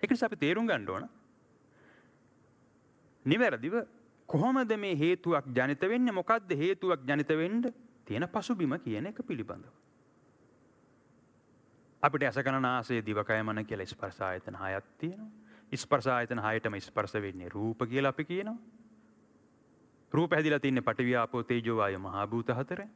ඒක නිසා අපි තේරුම් ගන්න ඕන. නිවැරදිව කොහොමද මේ හේතුවක් ජනිත වෙන්නේ, මොකද්ද හේතුවක් ජනිත වෙන්න තියෙන පසුබිම කියන එක පිළිබඳව. අපිට ඇස කන නාසය දිවකය මන කියලා ස්පර්ශ ආයතන 6ක් තියෙනවා. ස්පර්ශ ආයතන 6ටම ස්පර්ශ වෙන්නේ රූප කියලා අපි කියනවා. රූප හැදිලා තින්නේ පඨවි ආපෝ තේජෝ වායෝ මහා භූත හතරෙන්.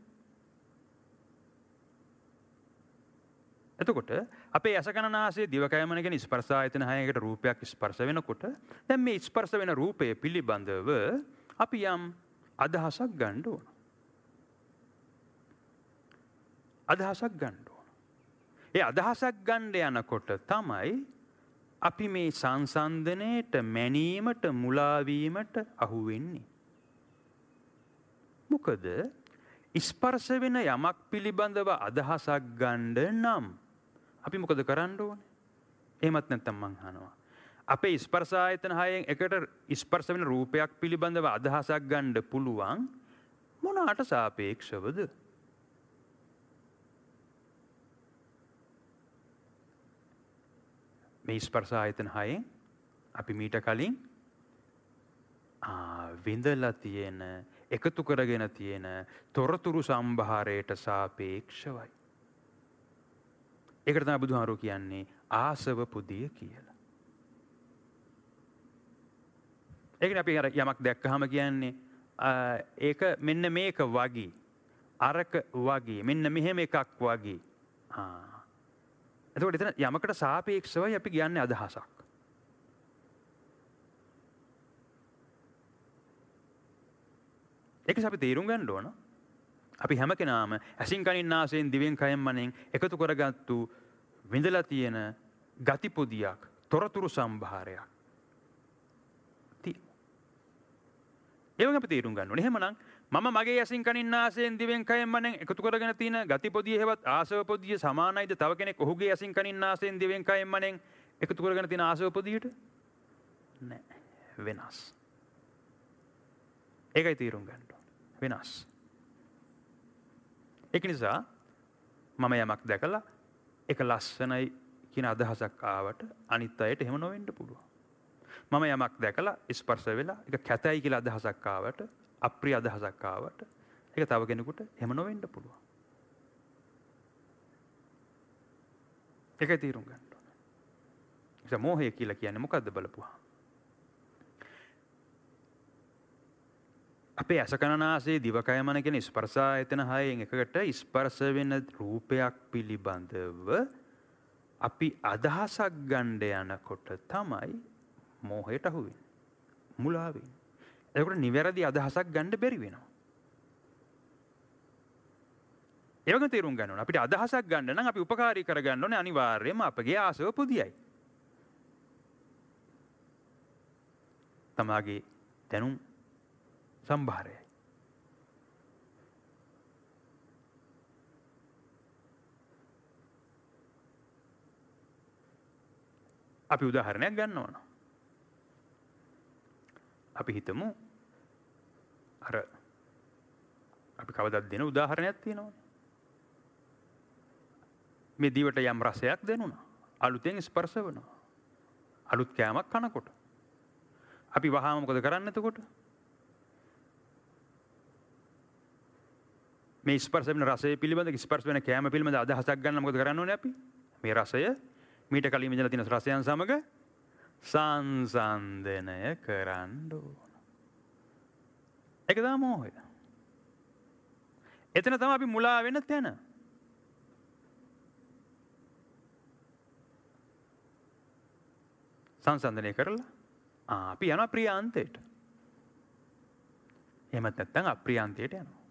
එතකොට අපේ ඇස කන නාසය දිවකය මන කියන ස්පර්ශ ආයතන 6කට රූපයක් ස්පර්ශ වෙනකොට දැන් මේ ස්පර්ශ වෙන රූපය පිළිබඳව අපි යම් අදහසක් ගන්න ඕන. අදහසක් ගන්න ඕන. ඒ අදහසක් ගන්න යනකොට තමයි අපි මේ සංසන්දනයේට මැනීමට මුලාවීමට අහු වෙන්නේ. මොකද ස්පර්ශ වෙන යමක් පිළිබඳව අදහසක් ගන්න නම් අපි මොකද කරන්න ඕනේ? එහෙමත් නැත්නම් මං අහනවා. අපේ ස්පර්ශ ආයතන 6න් එකට ස්පර්ශ වෙන රූපයක් පිළිබඳව අදහසක් ගන්න පුළුවන් මොනකට සාපේක්ෂවද? මේ ස්පර්ශ ආයතන 6න් අපි මීට කලින් විඳලා තියෙන එකතු කරගෙන තියෙන තොරතුරු සම්භාරයට සාපේක්ෂවයි. ඒකට තමයි බුදුහාරෝ කියන්නේ ආසව පුදිය කියලා. ඒකනේ අපි යමක් දැක්කහම කියන්නේ ඒක මෙන්න මේක වගේ, අරක වගේ, මෙන්න මෙහෙම එකක් වගේ. එතකොට එතන යමකට සාපේක්ෂවයි අපි කියන්නේ අදහසක්. ඒක අපි තේරුම් ගන්න ඕන. අපි හැම කෙනාම ඇසින් කනින් නාසයෙන් දිවෙන් කයෙන් මනෙන් එකතු කරගත්තු විඳලා තියෙන ගති පොදියක්, තොරතුරු සම්භාරයක් තියෙනවා. ඒක අපි තේරුම් ගන්න ඕනේ. එහෙමනම් මම මගේ ඇසින් කනින් නාසයෙන් දිවෙන් කයෙන් මනෙන් එකතු කරගෙන තියෙන ගති පොදිය හේවත් ආසව පොදිය සමානයිද තව කෙනෙක් ඔහුගේ ඇසින් කනින් නාසයෙන් දිවෙන් කයෙන් මනෙන් එකතු කරගෙන තියෙන ආසව පොදියට? නෑ. වෙනස්. ඒකයි තේරුම් ගන්න ඕනේ. වෙනස්. ඒක නිසා මම යමක් දැකලා ඒක ලස්සනයි කියන අදහසක් ආවට අනිත් අයට එහෙම නොවෙන්න පුළුවන්. මම යමක් දැකලා ස්පර්ශ වෙලා ඒක කැතයි කියලා අදහසක් ආවට, අප්‍රිය අදහසක් ආවට ඒක තව කෙනෙකුට එහෙම නොවෙන්න පුළුවන්. ඒකයි තේරුම් ගන්න ඕනේ. ඒක මෝහය කියලා කියන්නේ මොකද්ද බලපුවා? අපේ ඇස කන නාසය දිවකය මන කියන ස්පර්ශ ආයතන 6න් එකකට ස්පර්ශ වෙන රූපයක් පිළිබඳව අපි අදහසක් ගන්න යනකොට තමයි මෝහයට අහු වෙන්නේ. මුලා වෙන්නේ. ඒකට නිවැරදි අදහසක් ගන්න බැරි වෙනවා. ඒ වගේම තේරුම් ගන්න ඕනේ. අපිට අදහසක් ගන්න නම් අපි උපකාරී කරගන්න ඕනේ අනිවාර්යයෙන්ම අපගේ ආසව පුදියයි. තමාගේ දැනුම් සම්භාරයයි. අපි උදාහරණයක් ගන්න ඕන. අපි හිතමු අර අපි කවදාවත් දෙන උදාහරණයක් තියෙනවනේ. මේ දිවට යම් රසයක් දෙනුණා. අලුතෙන් ස්පර්ශ වෙනවා. අලුත් කෑමක් කනකොට. අපි වහාම මොකද කරන්නේ එතකොට? මේ ස්පර්ශ වෙන රසය පිළිබඳ ස්පර්ශ වෙන කෑම පිළිබඳ අදහසක් ගන්න මොකද කරන්න ඕනේ අපි? මේ රසය මීට කලින් විඳලා තියෙන රසයන් සමග සංසන්දනය කරන්න ඕන. ඒක තමයි මොහොය. එතන තමයි අපි මුලා වෙන තැන. සංසන්දනය කරලා අපි යනවා ප්‍රියාන්තයට. එහෙමත් නැත්නම් අප්‍රියාන්තයට යනවා.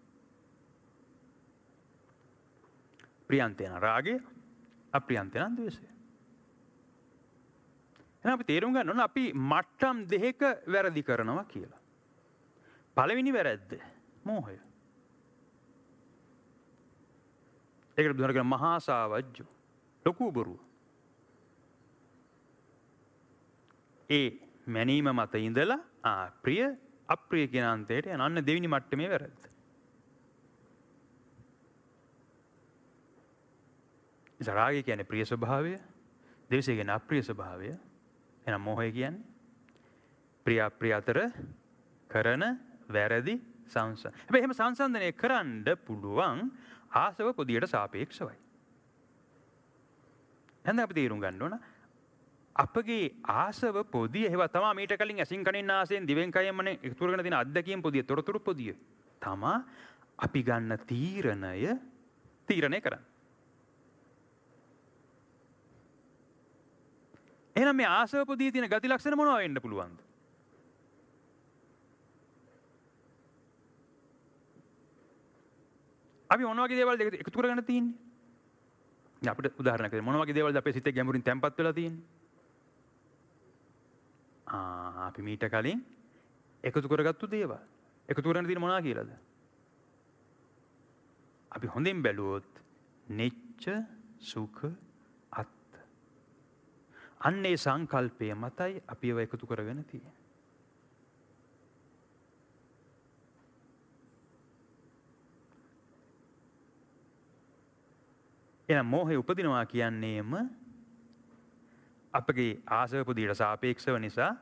ප්‍රියන්තේ නම් රාගය, අප්‍රියන්තේ නම් ද්වේෂය. එහෙනම් අපි තේරුම් ගන්න ඕන අපි මට්ටම් දෙකක වැරදි කරනවා කියලා. පළවෙනි වැරද්ද මෝහය. ඒකට බුදුහාම කියන මහා සාවජ්ජු ලොකු බොරුව. ඒ මැනීම මත ඉඳලා ප්‍රිය අප්‍රිය කියන අන්තයට යන අන්න දෙවෙනි මට්ටමේ වැරද්ද. රාගය කියන්නේ ප්‍රිය ස්වභාවය, ද්වේෂය කියන්නේ අප්‍රිය ස්වභාවය. එහෙනම් මෝහය කියන්නේ ප්‍රිය අප්‍රිය අතර කරන වැරදි සංසන්දනය. හැබැයි එහෙම සංසන්දනය කරන්න පුළුවන් ආසව පොදියට සාපේක්ෂවයි. එහෙනම් අපි තේරුම් ගන්න ඕන අපගේ ආසව පොදිය ඒවා තමයි මීට කලින් ඇසින් කනින් නාසයෙන් දිවෙන් කයෙන් මනෙන් එකතු කරගෙන තියෙන අත්දැකීම් පොදිය තොරතුරු පොදිය තමයි අපි ගන්න තීරණය කරන්නේ. එහෙනම් මේ ආසව පොදියේ තියෙන ගති ලක්ෂණ මොනවා වෙන්න පුළුවන්ද? අපි මොන වගේ දේවල්ද එකතු කරගෙන තියෙන්නේ? දැන් අපිට උදාහරණයක් දෙන්න මොන වගේ දේවල්ද අපේ සිතේ ගැඹුරින් තැම්පත් වෙලා තියෙන්නේ? අපි මීට කලින් එකතු කරගත්තු දේවල්. එකතු කරගෙන තියෙන මොනවා කියලාද? අපි හොඳින් බැලුවොත් නිච්ච සුඛ අත්ත. අන්නේ සංකල්පය මතයි අපි ඒව එකතු කරගෙන තියෙන්නේ. එහෙනම් මෝහය උපදිනවා කියන්නේම අපගේ ආසව පුදියට සාපේක්ෂව නිසා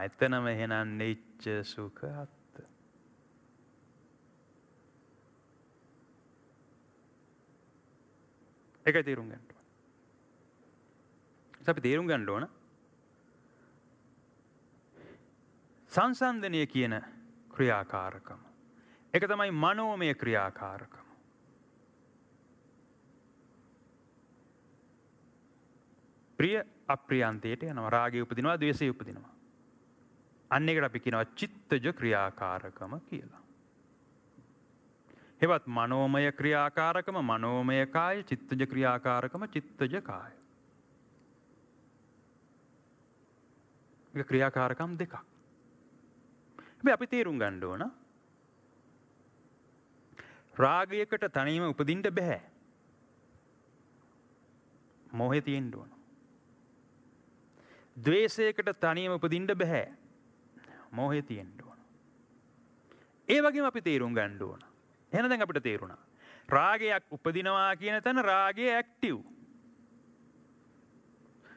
එතනම එහෙනම් නිච්ච සුඛ අත්ත. ඒකයි තේරුම් ගන්න ඕන. අපි තේරුම් ගන්න ඕන සංසන්දනය කියන ක්‍රියාකාරකම. ඒක තමයි මනෝමය ක්‍රියාකාරකම. ප්‍රිය අප්‍රියන්තයට යනවා. රාගය උපදිනවා, ද්වේෂය උපදිනවා. අන්න ඒකට අපි කියනවා චිත්තජ ක්‍රියාකාරකම කියලා. හෙවත් මනෝමය ක්‍රියාකාරකම මනෝමය කාය, චිත්තජ ක්‍රියාකාරකම චිත්තජ කාය. ඒක ක්‍රියාකාරකම් දෙකක්. හැබැයි අපි තේරුම් ගන්න ඕන රාගයකට තනියම උපදින්න බෑ. මෝහය තියෙන්න ඕන. ද්වේෂයකට තනියම උපදින්න බෑ. මෝහය තියෙන්න ඕන. ඒ වගේම අපි තේරුම් ගන්න ඕන. එහෙනම් දැන් අපිට තේරුණා. රාගයක් උපදිනවා කියන තැන රාගය ඇක්ටිව්.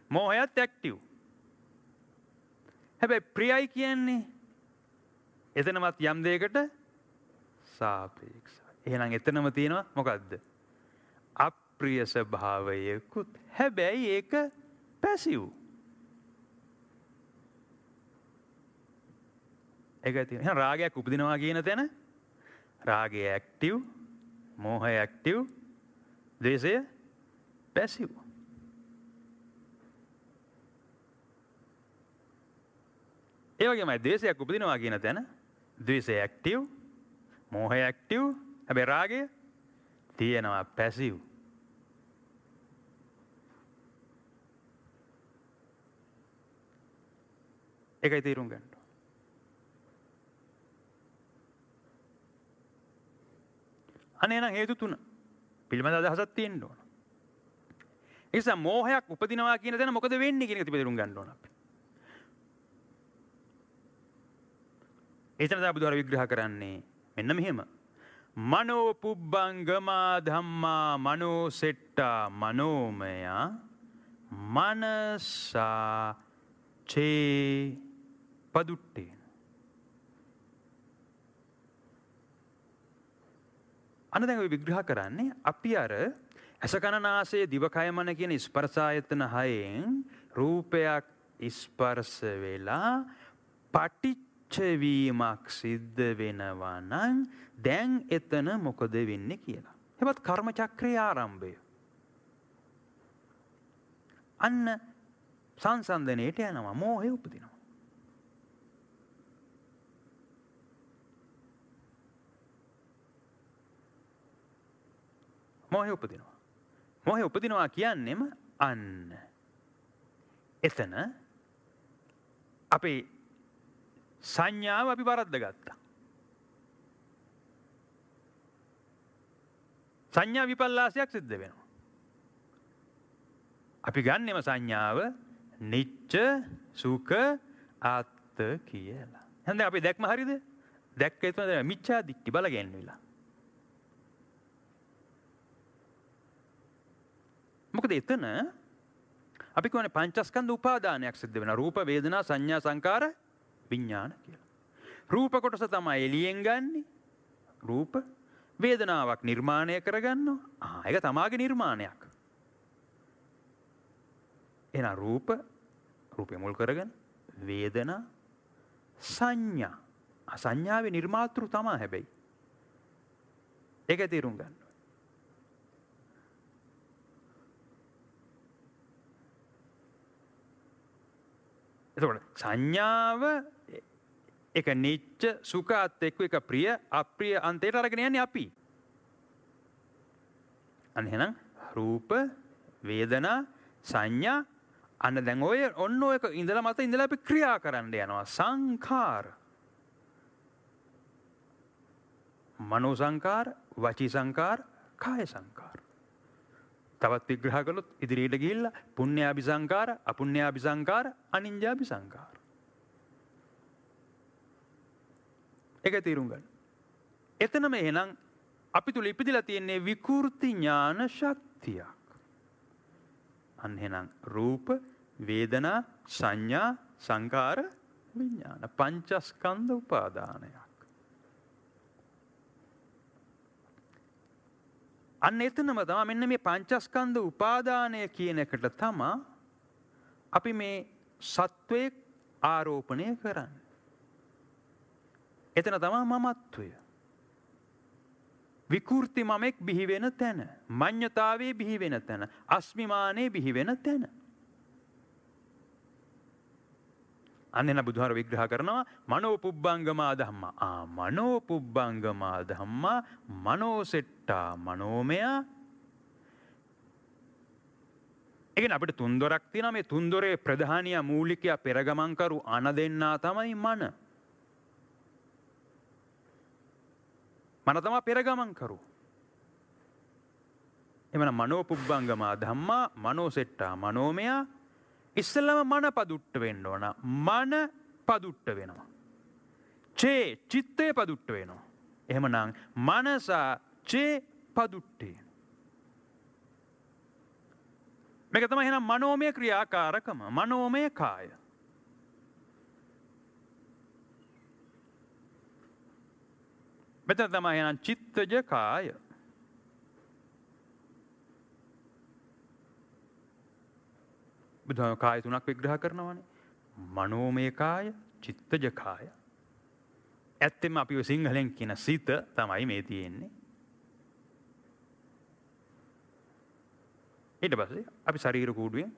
මෝහයත් ඇක්ටිව්. හැබැයි ප්‍රියයි කියන්නේ එතනමත් යම් දෙයකට සාපේක්ෂයි. එහෙනම් එතනම තියෙනවා මොකද්ද? අප්‍රිය ස්වභාවයකුත්. හැබැයි ඒක පැසිව්. ඒකයි තියෙන්නේ. එහෙනම් රාගයක් උපදිනවා කියන තැන රාගය ඇක්ටිව්, මෝහය ඇක්ටිව්, ද්වේෂය පැසිව්. ඒ වගේමයි ද්වේෂයක් උපදිනවා කියන තැන ද්වේෂය ඇක්ටිව්, මෝහය ඇක්ටිව්, හැබැයි රාගය තියෙනවා පැසිව්. ඒකයි තේරුම් ගන්න. අනේ නම් හේතු තුන පිළිබඳ අදහසක් තියෙන්න ඕන. ඒ නිසා මෝහයක් උපදිනවා කියන දේ මොකද වෙන්නේ කියන එක තේරුම් ගන්න ඕන අපි. ඒතන තමයි බුදුහාර විග්‍රහ කරන්නේ මෙන්න මෙහෙම. මනෝ පුබ්බංගමා ධම්මා මනෝ සෙට්ටා මනෝමය මනසා චේ පදුට්ටේ. අන්න දැන් ඔය විග්‍රහ කරන්නේ අපි අර ඇස කන නාසය දිවකය මන කියන ස්පර්ශ ආයතන හයෙන් රූපයක් ස්පර්ශ වෙලා පටිච්ච වීමක් සිද්ධ වෙනවා නම් දැන් එතන මොකද වෙන්නේ කියලා. එවත් කර්ම චක්‍රයේ ආරම්භය. අන්න සංසන්දනයට යනවා මෝහය උපදිනවා. මෝහය උපදිනවා. මෝහය උපදිනවා කියන්නේම අන්න එතන අපේ සංඥාව අපි වරද්ද ගත්තා. සංඥා විපල්ලාසයක් සිද්ධ වෙනවා. අපි ගන්නෙම සංඥාව නිච්ච සුඛ ආත්ත කියලා. එහෙනම් අපි දැක්ම හරියද? දැක්ක එතන මිච්ඡා දිට්ඨි බල ගැන්විලා. මොකද එතන අපි කියන්නේ පංචස්කන්ධ උපාදානයක් සිද්ධ වෙනවා. රූප, වේදනා, සංඥා, සංකාර, විඥාන කියලා. රූප කොටස තමයි එළියෙන් ගන්නෙ. රූප වේදනාවක් නිර්මාණය කරගන්නවා. ඒක තමාගේ නිර්මාණයක්. එහෙනම් රූපේ මුල් කරගෙන වේදනා සංඥා. සංඥාවේ නිර්මාතෘ තමයි හැබැයි. ඒක තේරුම් ගන්න. එතකොට සංඥාව එක නිච්ච සුඛත් එක්ක එක ප්‍රිය අප්‍රිය අන්තයට අරගෙන යන්නේ අපි. අන්න එහෙනම් රූප වේදනා සංඥා අන්න දැන් ඔන්න ඔය ඉඳලා අපි ක්‍රියා කරන්න යනවා. සංඛාර මනෝ සංඛාර වචී සංඛාර කාය සංඛාර. තවත් විග්‍රහ කළොත් ඉදිරියට ගිහිල්ලා පුඤ්ඤාභි සංඛාර අපුඤ්ඤාභි සංඛාර අනිඤ්ඤාභි සංඛාර. ඒක තේරුම් ගන්න. එතනම එහෙනම් අපි තුල ඉපදිලා තියෙන්නේ විකෘති ඥාන ශක්තියක්. අන්න එහෙනම් රූප වේදනා සංඥා සංකාර විඥාන පංචස්කන්ධ උපාදානයක්. අන්න එතනම තමයි මෙන්න මේ පංචස්කන්ධ උපාදානය කියන එකට තමයි අපි මේ සත්වයේ ආරෝපණය කරන්නේ. එතන තමයි මමත්වය. විකෘති මමෙක් බිහි වෙන තැන, මඤ්ඤතාවයේ බිහි වෙන තැන, අස්මිමානයේ බිහි වෙන තැන. අන්න බුදුහාර විග්‍රහ කරනවා මනෝපුබ්බංගමා ධම්මා. මනෝපුබ්බංගමා ධම්මා මනෝසෙට්ටා මනෝමය. ඒ කියන්නේ අපිට තුන්දොරක් තියෙනවා. මේ තුන්දොරේ ප්‍රධානියා මූලිකයා පෙරගමන්කරු අන දෙන්නා තමයි මන. මන තමයි පෙරගමන්කරු. එමනම් මනෝපුබ්බංගමා ධම්මා මනෝසෙට්ටා මනෝමය. ඉස්සෙල්ලාම මන පදුට්ට වෙන්න ඕන. මන පදුට්ට වෙනවා. චිත්තේ පදුට්ට වෙනවා. එහෙමනම් මනසා චේ පදුට්ටේ. මේක තමයි එහෙනම් මනෝමය ක්‍රියාකාරකම. මනෝමය කාය. මෙතන තමයි එහෙනම් චිත්තජ කාය. බුදුහාම කාය තුනක් විග්‍රහ කරනවානේ. මනෝමය කාය, චිත්තජ කාය. ඇත්තෙම අපි සිංහලෙන් කියන සිත තමයි මේ තියෙන්නේ. ඊට පස්සේ අපි ශරීර කූඩුවෙන්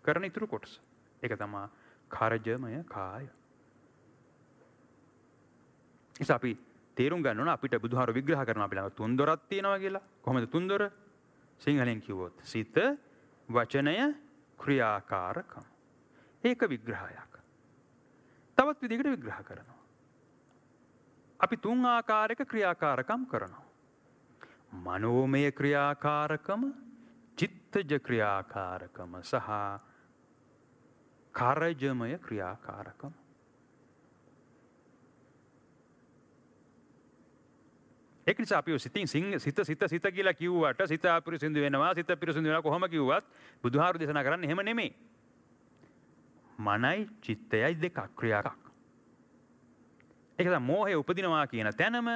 කරන ඉතුරු කොටස. ඒක තමයි කාර්යමය කාය. ඉතින් අපි තේරුම් ගන්න ඕන අපිට බුදුහාර විග්‍රහ කරනවා අපි ළඟ තුන්දොරක් තියෙනවා කියලා. කොහොමද තුන්දොර? සිංහලෙන් කිව්වොත් සිත, වචනය, ක්‍රියාකාරකම්. ඒක විග්‍රහයක්. තවත් විදිහකට විග්‍රහ කරනවා. අපි තුන් ආකාරයක ක්‍රියාකාරකම් කරනවා. මනෝමය ක්‍රියාකාරකම, චිත්තජ ක්‍රියාකාරකම සහ කාර්යමය ක්‍රියාකාරකම. ඒක නිසා අපි සිත කියලා කිව්වට සිත අපිරිසිදු වෙනවා. සිත පිරිසිදු වෙනවා කොහොම කිව්වත් බුදුහාරු දේශනා කරන්නේ එහෙම නෙමෙයි. මනයි චිත්තයයි දෙකක් ක්‍රියාවක්. ඒක තමයි මෝහය උපදිනවා කියන තැනම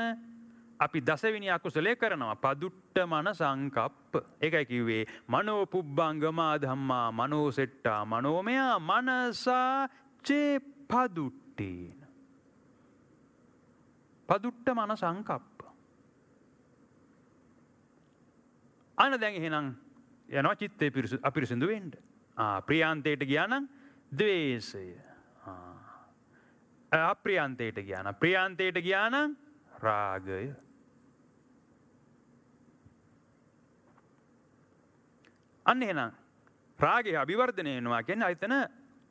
අපි දසවෙනි අකුසලයේ කරනවා. පදුට්ට මන සංකප්ප. ඒකයි කිව්වේ මනෝ පුබ්බංගමා ධම්මා මනෝසෙට්ටා මනෝමය මනසා චේ පදුට්ටේන. පදුට්ට මන සංකප්ප. අන්න දැන් එහෙනම් යනවා චිත්තේ අපිරිසිදු වෙන්න. ප්‍රියාන්තයට ගියා නම් ද්වේෂය. අප්‍රියාන්තයට ගියා නම් ප්‍රියාන්තයට ගියා නම් රාගය. අන්න එහෙනම් රාගය අභිවර්ධනය වෙනවා කියන්නේ ආයතන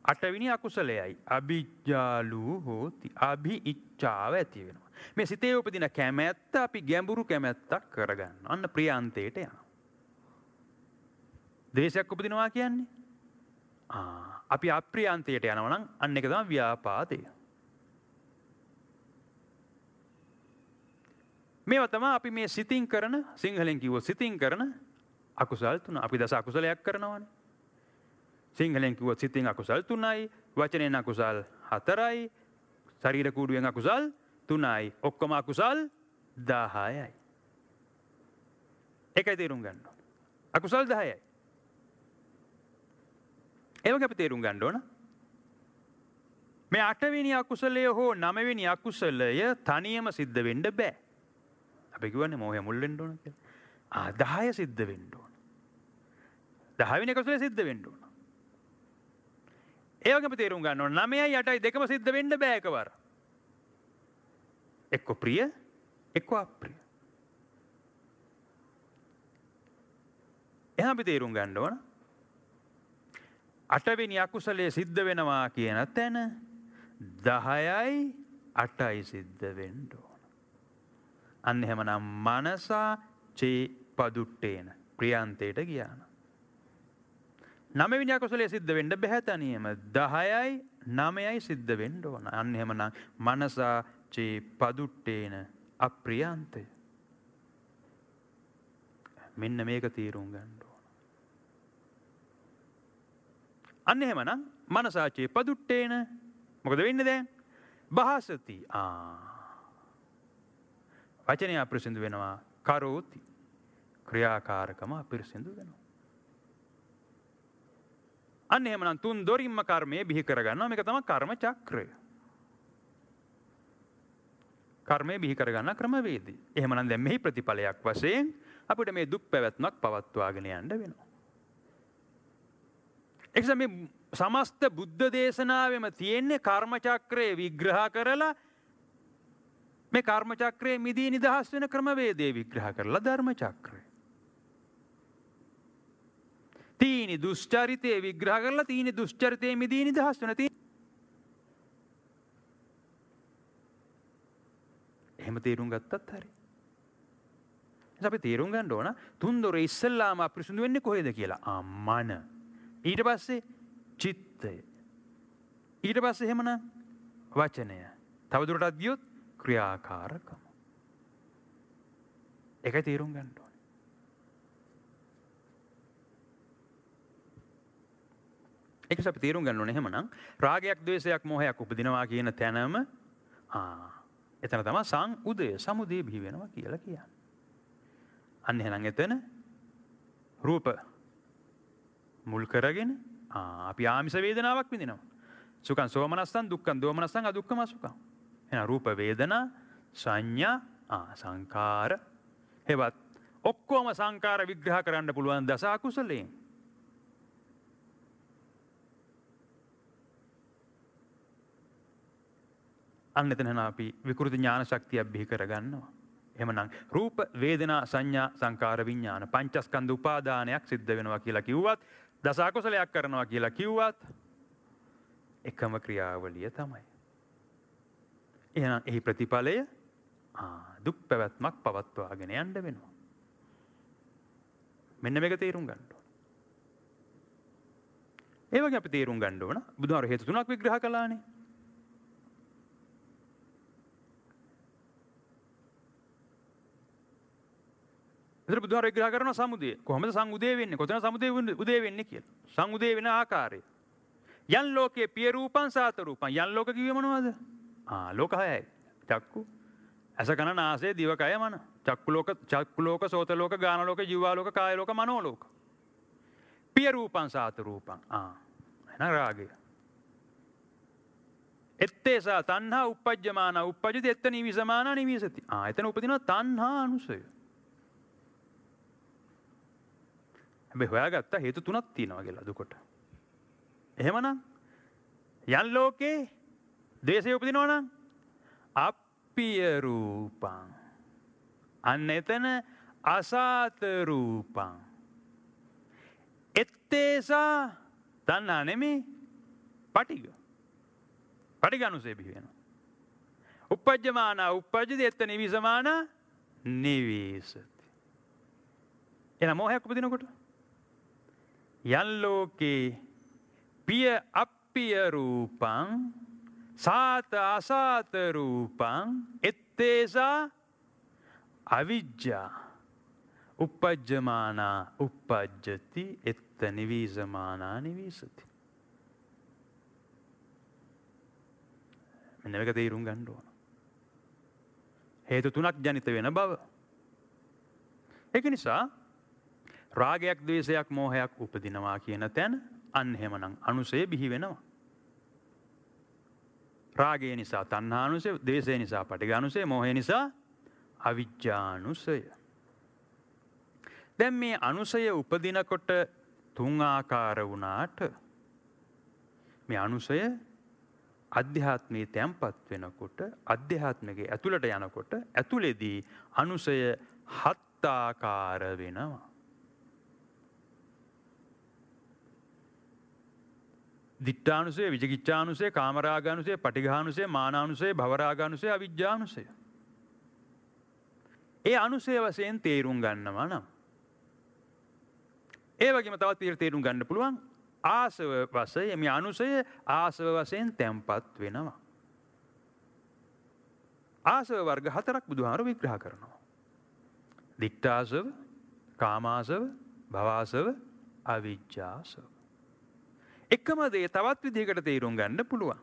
8 වෙනි අකුසලයයි. අභිජ්ජාලු හෝති. අභිඉච්ඡාව ඇති වෙනවා. මේ සිතේ උපදින කැමැත්ත අපි ගැඹුරු කැමැත්තක් කරගන්න. අන්න ප්‍රියාන්තයට යනවා. ද්වේෂයක් උපදිනවා කියන්නේ අපි අප්‍රියාන්තයට යනවා නම් අන්න එක තමයි ව්‍යාපාදය. මේවා තමයි අපි මේ සිතින් කරන සිංහලෙන් කිව්වොත් සිතින් කරන අකුසල් තුන. අපි දස අකුසලයක් කරනවානේ. සිංහලෙන් කිව්වොත් සිතින් අකුසල් 3යි, වචනෙන් අකුසල් 4යි, ශරීර කූඩුවෙන් අකුසල් 3යි. ඔක්කොම අකුසල් 10යි. ඒකයි තේරුම් ගන්න ඕන. අකුසල් 10යි. ඒ වගේ අපි තේරුම් ගන්න ඕන. මේ 8 වෙනි අකුසලය හෝ 9 වෙනි අකුසලය තනියම සිද්ධ වෙන්න බෑ. අපි කියවනේ මොහේ මුල් වෙන්න ඕන කියලා. 10 සිද්ධ වෙන්න ඕන. 10 වෙනි අකුසලය සිද්ධ වෙන්න ඕන. ඒ වගේ අපි තේරුම් ගන්න ඕන 9යි 8යි දෙකම සිද්ධ වෙන්න බෑ එකවර. එක්ක ප්‍රිය එක්ක අප්‍රිය. එහෙනම් අපි තේරුම් ගන්න ඕන 8 වෙනි අකුසලයේ සිද්ධ වෙනවා කියන තැන 10යි 8යි සිද්ධ වෙන්න ඕන. අන්න එහෙමනම් මනසා චේ පදුට්ටේන ප්‍රියන්තයට ගියාන. 9 වෙනි අකුසලයේ සිද්ධ වෙන්න බෑ තනියම 10යි 9යි සිද්ධ වෙන්න ඕන. අන්න එහෙමනම් මනසා චේ පදුට්ටේන අප්‍රියන්තය. මෙන්න මේක තීරුම් ගන්න ඕන. අන්න එහෙමනම් මනසාචේ පදුට්ටේන මොකද වෙන්නේ දැන්? බහසති. වචනය අපිරිසිදු වෙනවා. කරෝති. ක්‍රියාකාරකම අපිරිසිදු වෙනවා. අන්න එහෙමනම් තුන් දොරින්ම කර්මය බිහි කරගන්නවා. මේක තමයි කර්ම චක්‍රය. කර්මය බිහි කරගන්න ක්‍රමවේදී. එහෙමනම් දැන් මෙහි ප්‍රතිඵලයක් වශයෙන් අපිට මේ දුක් පැවැත්මක් පවත්වාගෙන යන්න වෙනවා. එක්සම මේ සමස්ත බුද්ධ දේශනාවෙම තියෙන්නේ කර්ම චක්‍රය විග්‍රහ කරලා මේ කර්ම චක්‍රයේ මිදී නිදහස් වෙන ක්‍රමවේදය විග්‍රහ කරලා ධර්ම චක්‍රය. තීනි දුෂ්චරිතය විග්‍රහ කරලා තීනි දුෂ්චරිතයේ මිදී නිදහස් වෙන එහෙම තේරුම් ගත්තත් හරි. අපි තේරුම් ගන්න ඕන තුන් දොර ඉස්සෙල්ලාම අපිරිසුදු වෙන්නේ කොහෙද කියලා. මන. ඊට පස්සේ චිත්තය. ඊට පස්සේ එහෙමනම් වචනය. තවදුරටත් ගියොත් ක්‍රියාකාරකම. ඒකයි තේරුම් ගන්න ඕනේ. ඒකස අපි තේරුම් ගන්න ඕනේ එහෙමනම් රාගයක්, ද්වේෂයක්, මෝහයක් උපදිනවා කියන තැනම එතන තමයි සංඋදය, සමුදය බිහි වෙනවා කියලා කියන්නේ. අන්න එහෙනම් එතන රූප මුල් කරගෙන අපි ආමිෂ වේදනාවක් විඳිනවා. සුඛං සෝමනස්සං, දුක්ඛං දෝමනස්සං, අදුක්ඛම සුඛං. එහෙනම් රූප වේදනා, සංඥා, සංකාර හෙවත් ඔක්කොම සංකාර විග්‍රහ කරන්න පුළුවන් දස අකුසලයෙන්. අන්න එතන අපි විකෘති ඥාන ශක්තියක් බිහි කරගන්නවා. එහෙමනම් රූප වේදනා සංඥා සංකාර විඥාන පංචස්කන්ධ උපාදානයක් සිද්ධ වෙනවා කියලා කිව්වත් දස අකුසලයක් කරනවා කියලා කිව්වත් එකම ක්‍රියාවලිය තමයි. එහෙනම් එහි ප්‍රතිඵලය දුක් පැවැත්මක් පවත්වාගෙන යන්න වෙනවා. මෙන්න මේක තේරුම් ගන්න ඕන. ඒ වගේ අපි තේරුම් ගන්න ඕන බුදුහාර හේතු තුනක් විග්‍රහ කළානේ. බුදුහාර විග්‍රහ කරන සමුදය කොහොමද සංඋදේ වෙන්නේ කොතන සමුදේ උදේ වෙන්නේ කියලා. සංඋදේ වෙන ආකාරය. යන් ලෝකේ පිය රූපං සාත රූපං. යන් ලෝක කිව්වේ මොනවද? ලෝක 6යි. චක්කු, ඇස කන නාසය දිව කය මන. චක්කු ලෝක, සෝත ලෝක, ගාන ලෝක, ජීවා ලෝක, කාය ලෝක, මනෝ ලෝක. පිය රූපං සාත රූපං. එහෙනම් රාගය. එත්තේසා තණ්හා උප්පජ්ජමාන උප්පජ්ජති එත්ත නිවිසමාන නිවිසති. එතන උපදිනවා තණ්හා අනුසය. හැබැයි හොයාගත්ත හේතු තුනක් තියෙනවා කියලා දුකට. එහෙමනම් යන් ලෝකේ ද්වේෂය උපදිනවා නම් අප්පිය රූපං. අන්න එතන අසාත රූපං. එත්තේසා තණ්හා නෙමේ පටිඝ. පටිඝ අනුසය බිහි වෙනවා. උප්පජ්ජමාන උප්පජ්ජති එත්ත නිවිසමාන නිවිසති. එන මොහයක් උපදිනකොට යන් ලෝකේ පිය අප්පිය රූපං සාත අසාත රූපං එත්තේසා අවිජ්ජා උප්පජ්ජමානා උප්පජ්ජති එත්ත නිවීසමානා නිවීසති. මෙන්න මේක තේරුම් ගන්න ඕන. හේතු තුනක් ජනිත වෙන බව. ඒක නිසා රාගයක්, ද්වේෂයක්, මෝහයක් උපදිනවා කියන තැන අන්න එහෙමනම් අනුසය බිහි වෙනවා. රාගය නිසා තණ්හානුසය, ද්වේෂය නිසා පටිඝානුසය, මෝහය නිසා අවිජ්ජානුසය. දැන් මේ අනුසය උපදිනකොට තුන් ආකාර වුණාට මේ අනුසය අධ්‍යාත්මයේ තැම්පත් වෙනකොට, අධ්‍යාත්මිකයේ ඇතුළට යනකොට ඇතුළේදී අනුසය හත් ආකාර වෙනවා. දිට්ඨානුසය, විචිකිච්ඡානුසය, කාමරාගානුසය, පටිඝානුසය, මානානුසය, භවරාගානුසය, අවිජ්ජානුසය. ඒ අනුසය වශයෙන් තේරුම් ගන්නවා නම් ඒ වගේම තවත් විදිහට තේරුම් ගන්න පුළුවන් ආසව වශයෙන් මේ අනුසය ආසව වශයෙන් තැම්පත් වෙනවා. ආසව වර්ග හතරක් බුදුහාර විග්‍රහ කරනවා. දිට්ඨාසව, කාමාසව, භවආසව, අවිජ්ජාසව. එකම දේ තවත් විදිහකට තේරුම් ගන්න පුළුවන්.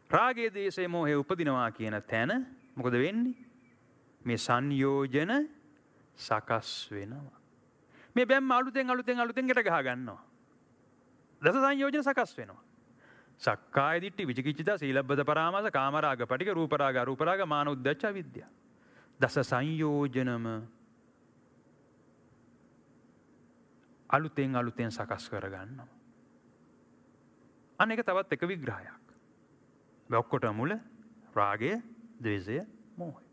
රාගයේ, ද්වේෂයේ, මෝහයේ උපදිනවා කියන තැන මොකද වෙන්නේ? මේ සංයෝජන සකස් වෙනවා. මේ බැම්ම අලුතෙන් ගැට ගහ ගන්නවා. දස සංයෝජන සකස් වෙනවා. සක්කාය දිට්ඨි, විචිකිච්ඡා, සීලබ්බත පරාමාස, කාමරාග, පටිඝ, රූපරාග, අරූපරාග, මාන, උද්ධච්ච, අවිද්‍යාව. දස සංයෝජනම අලුතෙන් සකස් කර ගන්නවා. අන්න එක තවත් එක විග්‍රහයක්. මේ ඔක්කොට මුල රාගය, ද්වේෂය, මෝහය.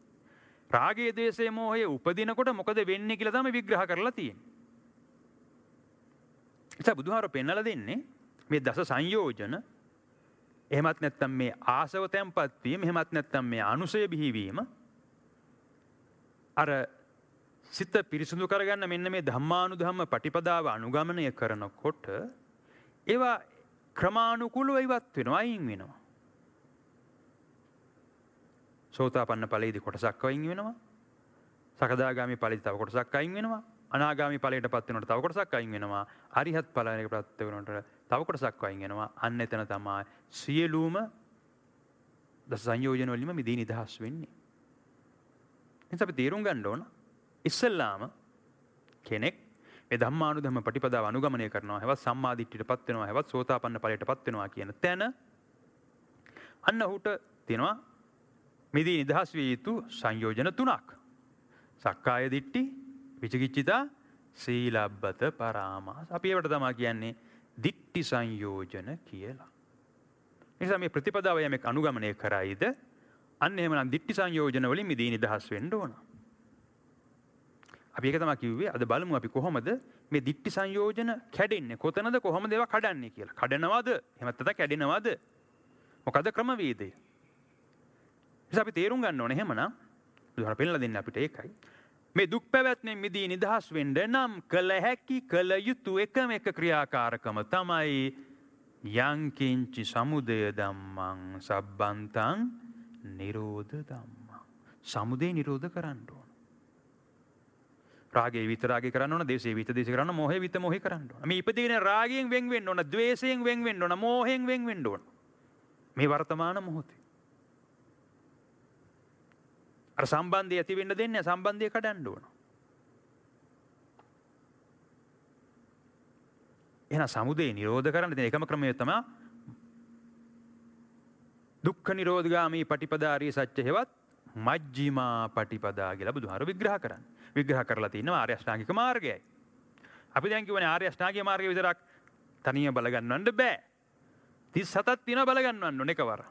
රාගය, ද්වේෂය, මෝහය උපදිනකොට මොකද වෙන්නේ කියලා තමයි විග්‍රහ කරලා තියෙන්නේ. ඉතින් බුදුහාර පෙන්නලා දෙන්නේ මේ දස සංයෝජන, එහෙමත් නැත්නම් මේ ආසව තැම්පත් වීම, එහෙමත් නැත්නම් මේ අනුසය බිහිවීම, අර සිත පිරිසුදු කරගන්න මෙන්න මේ ධම්මානුධම්ම පටිපදාව අනුගමනය කරනකොට ඒවා ක්‍රමානුකූලව ඉවත් වෙනවා, අයින් වෙනවා. සෝතාපන්න ඵලයේදී කොටසක් අයින් වෙනවා. සකදාගාමි ඵලයේදී තව කොටසක් අයින් වෙනවා. අනාගාමි ඵලයටපත් වෙනකොට තව කොටසක් අයින් වෙනවා. අරිහත් ඵලයටපත් වෙනකොට තව කොටසක් අයින් වෙනවා. අන්න එතන තමයි සියලුම දස සංයෝජන වලින්ම මිදී නිදහස් වෙන්නේ. එතකොට අපි තේරුම් ගන්න ඕන ඉස්සල්ලාම කෙනෙක් මේ ධම්මානුධම්ම පටිපදාව අනුගමනය කරනවා, හැවත් සම්මා දිට්ඨියටපත් වෙනවා, හැවත් සෝතාපන්න ඵලයටපත් වෙනවා කියන තැන අන්න ඔහුට තියෙනවා මිදී නිදහස් විය යුතු සංයෝජන තුනක්. සක්කාය දිට්ඨි, විචිකිච්ඡිතා, සීලබ්බත පරාමාස. අපි ඒවට තමයි කියන්නේ දිට්ඨි සංයෝජන කියලා. නිසා මේ ප්‍රතිපදාව යමෙක් අනුගමනය කරයිද අන්න එහෙමනම් දිට්ඨි සංයෝජන වලින් මිදී නිදහස් වෙන්න ඕන. අපි ඒක තමයි කිව්වේ. අද බලමු අපි කොහොමද මේ දිට්ඨි සංයෝජන කැඩෙන්නේ, කොතනද කොහොමද ඒවා කඩන්නේ කියලා. කඩනවද? එහෙම නැත්නම් කැඩෙනවද? මොකද ක්‍රමවේදය? නිසා අපි තේරුම් ගන්න ඕනේ එහෙමනම් බුදුහාර පෙන්නලා දෙන්නේ අපිට ඒකයි. මේ දුක් පැවැත්මෙන් මිදී නිදහස් වෙන්න නම් කළ හැකි, කළ යුතු එකම එක ක්‍රියාකාරකම තමයි යංකින්චි සමුදය ධම්මං සබ්බන්තං නිරෝධ ධම්මං. සමුදය නිරෝධ කරන්න ඕන. රාගයේ විතරාගේ කරන්න ඕන, දේශේ විත දේශේ කරන්න, මෝහේ විත මෝහේ කරන්න ඕන. මේ ඉපදෙන රාගයෙන් වෙන් වෙන්න ඕන, ද්වේෂයෙන් වෙන් වෙන්න ඕන, මෝහයෙන් වෙන් වෙන්න ඕන. මේ වර්තමාන මොහොතේ. අර සම්බන්ධය ඇති වෙන්න දෙන්නේ, සම්බන්ධය කඩන්න ඕන. එහෙනම් සමුදය නිරෝධ කරන්න තියෙන එකම ක්‍රමය තමයි දුක්ඛ නිරෝධගාමී පටිපදාාරිය සත්‍ය හේවත් මජ්ක්‍ධිමා පටිපදා කියලා බුදුහාර විග්‍රහ කරන්නේ. විග්‍රහ කරලා තියෙනවා ආර්ය අෂ්ටාංගික මාර්ගයයි. අපි දැන් කියවනේ ආර්ය අෂ්ටාංගික මාර්ගය විතරක් තනියම බල ගන්නවන්න බෑ. 37ක් තියෙනවා බල ගන්නවන්න ඕන එකවර.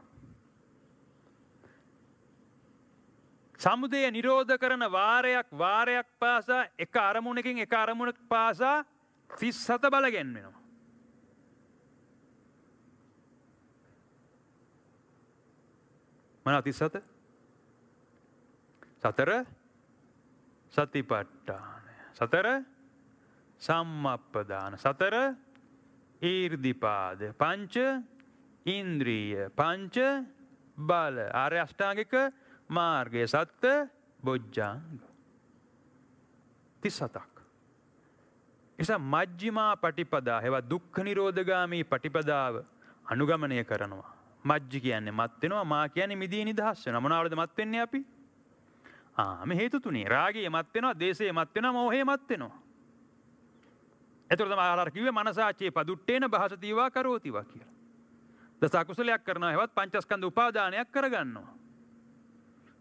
සමුදය නිරෝධ කරන වාරයක් පාසා එක අරමුණකින් එක අරමුණක් පාසා 37 බල ගැන්වෙනවා. මොනවද 37? සතර සතිපට්ඨාන, සතර සම්මප්පදාන, සතර ඊර්ධිපාද, පංච ඉන්ද්‍රිය, පංච බල, ආර්ය අෂ්ටාංගික මාර්ගය, සත්‍ය බොජ්ජංග. 37ක්. නිසා මජ්ක්‍ධිමා පටිපදා හෙවත් දුක්ඛ නිරෝධගාමී පටිපදාව අනුගමනය කරනවා. මජ්ජි කියන්නේ මත් වෙනවා, මා කියන්නේ මිදී නිදහස් වෙනවා. මොනවාද මත් වෙන්නේ අපි? මේ හේතු තුනේ. රාගය මත් වෙනවා, දේශය මත් වෙනවා, මෝහය මත් වෙනවා. එතකොට තමයි ආහාර කිව්වේ මනසාචේ පදුට්ටේන භාසතිවා කරෝතිවා කියලා. දස අකුසලයක් කරනවා හෙවත් පංචස්කන්ධ උපාදානයක් කරගන්නවා.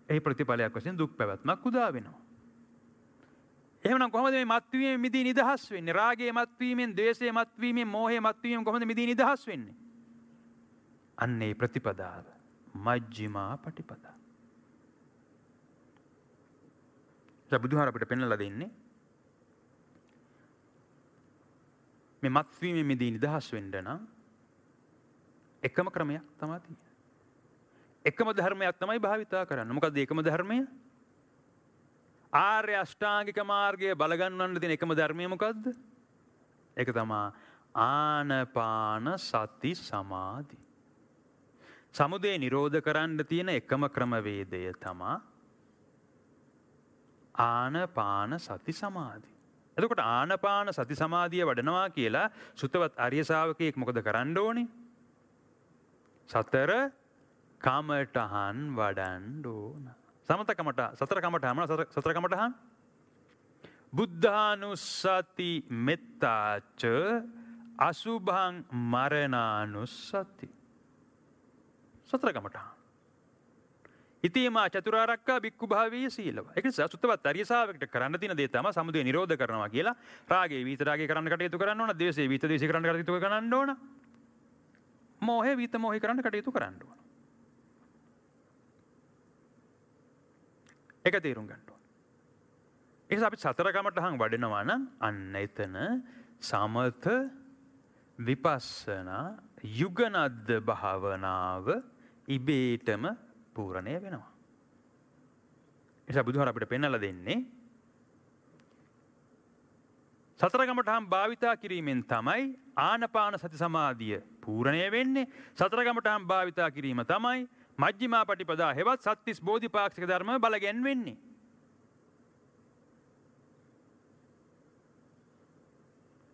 එහි ප්‍රතිඵලයක් වශයෙන් දුක් පැවැත්මක් උදා වෙනවා. එහෙනම් කොහොමද මේ මත්වීමෙන් මිදී නිදහස් වෙන්නේ? රාගයේ මත්වීමෙන්, ද්වේෂයේ මත්වීමෙන්, මෝහයේ මත්වීමෙන් කොහොමද මිදී නිදහස් වෙන්නේ? අන්නේ ප්‍රතිපදාව මජ්ක්‍ධිමා පටිපදා. බුදුහාර අපිට පෙන්වලා දෙන්නේ මේ මත්වීමෙන් මිදී නිදහස් වෙන්න නම් එකම ක්‍රමයක් තමයි තියෙන්නේ. එකම ධර්මයක් තමයි භාවිතා කරන්න. මොකද්ද එකම ධර්මය? ආර්ය අෂ්ටාංගික මාර්ගයේ බලගන්නවන්න තියෙන එකම ධර්මය මොකද්ද? ඒක තමයි ආනපාන සති සමාධි. සමුදය නිරෝධ කරන්න තියෙන එකම ක්‍රමවේදය තමයි ආනපාන සති සමාධි. එතකොට ආනපාන සති සමාධිය වඩනවා කියලා සුතවත් ආර්ය ශාවකයෙක් මොකද කරන්න ඕනේ? සතර කමඨහන් වඩන්න ඕන. සතර කමඨහන් බුද්ධානුස්සති මෙත්තාච අසුභං මරණානුස්සති. සතර කමඨහන්. ඉතිමා චතුරාර්යක බික්ඛු භාවීය සීලව. ඒක නිසා සුත්තවත් ආර්ය ශාවකයට කරන්න තියෙන දේ තමයි සමුදය නිරෝධ කරනවා කියලා. රාගේ විත රාගේ කරන්න කටයුතු කරන්න ඕන. ද්වේෂේ විත ද්වේෂේ කරන්න කටයුතු කරන්න ඕන. මෝහේ විත මෝහේ කරන්න කටයුතු කරන්න ඕන. ඒක තේරුම් ගන්න ඕන. ඒක අපි සතර කමඨහන් වඩනවා නම් අන්න එතන සමත විපස්සනා යුගනද්ද භාවනාව ඉබේටම පූර්ණය වෙනවා. එනිසා බුදුහාර අපිට පෙන්වලා දෙන්නේ සතර කමඨහන් භාවිතා කිරීමෙන් තමයි ආනපාන සති සමාධිය පූර්ණය වෙන්නේ. සතර කමඨහන් භාවිතා කිරීම තමයි මජ්ක්‍ධිමා පටිපදා හෙවත් සත්‍තිස් බෝධිපාක්ෂික ධර්ම බලගැන්වෙන්නේ.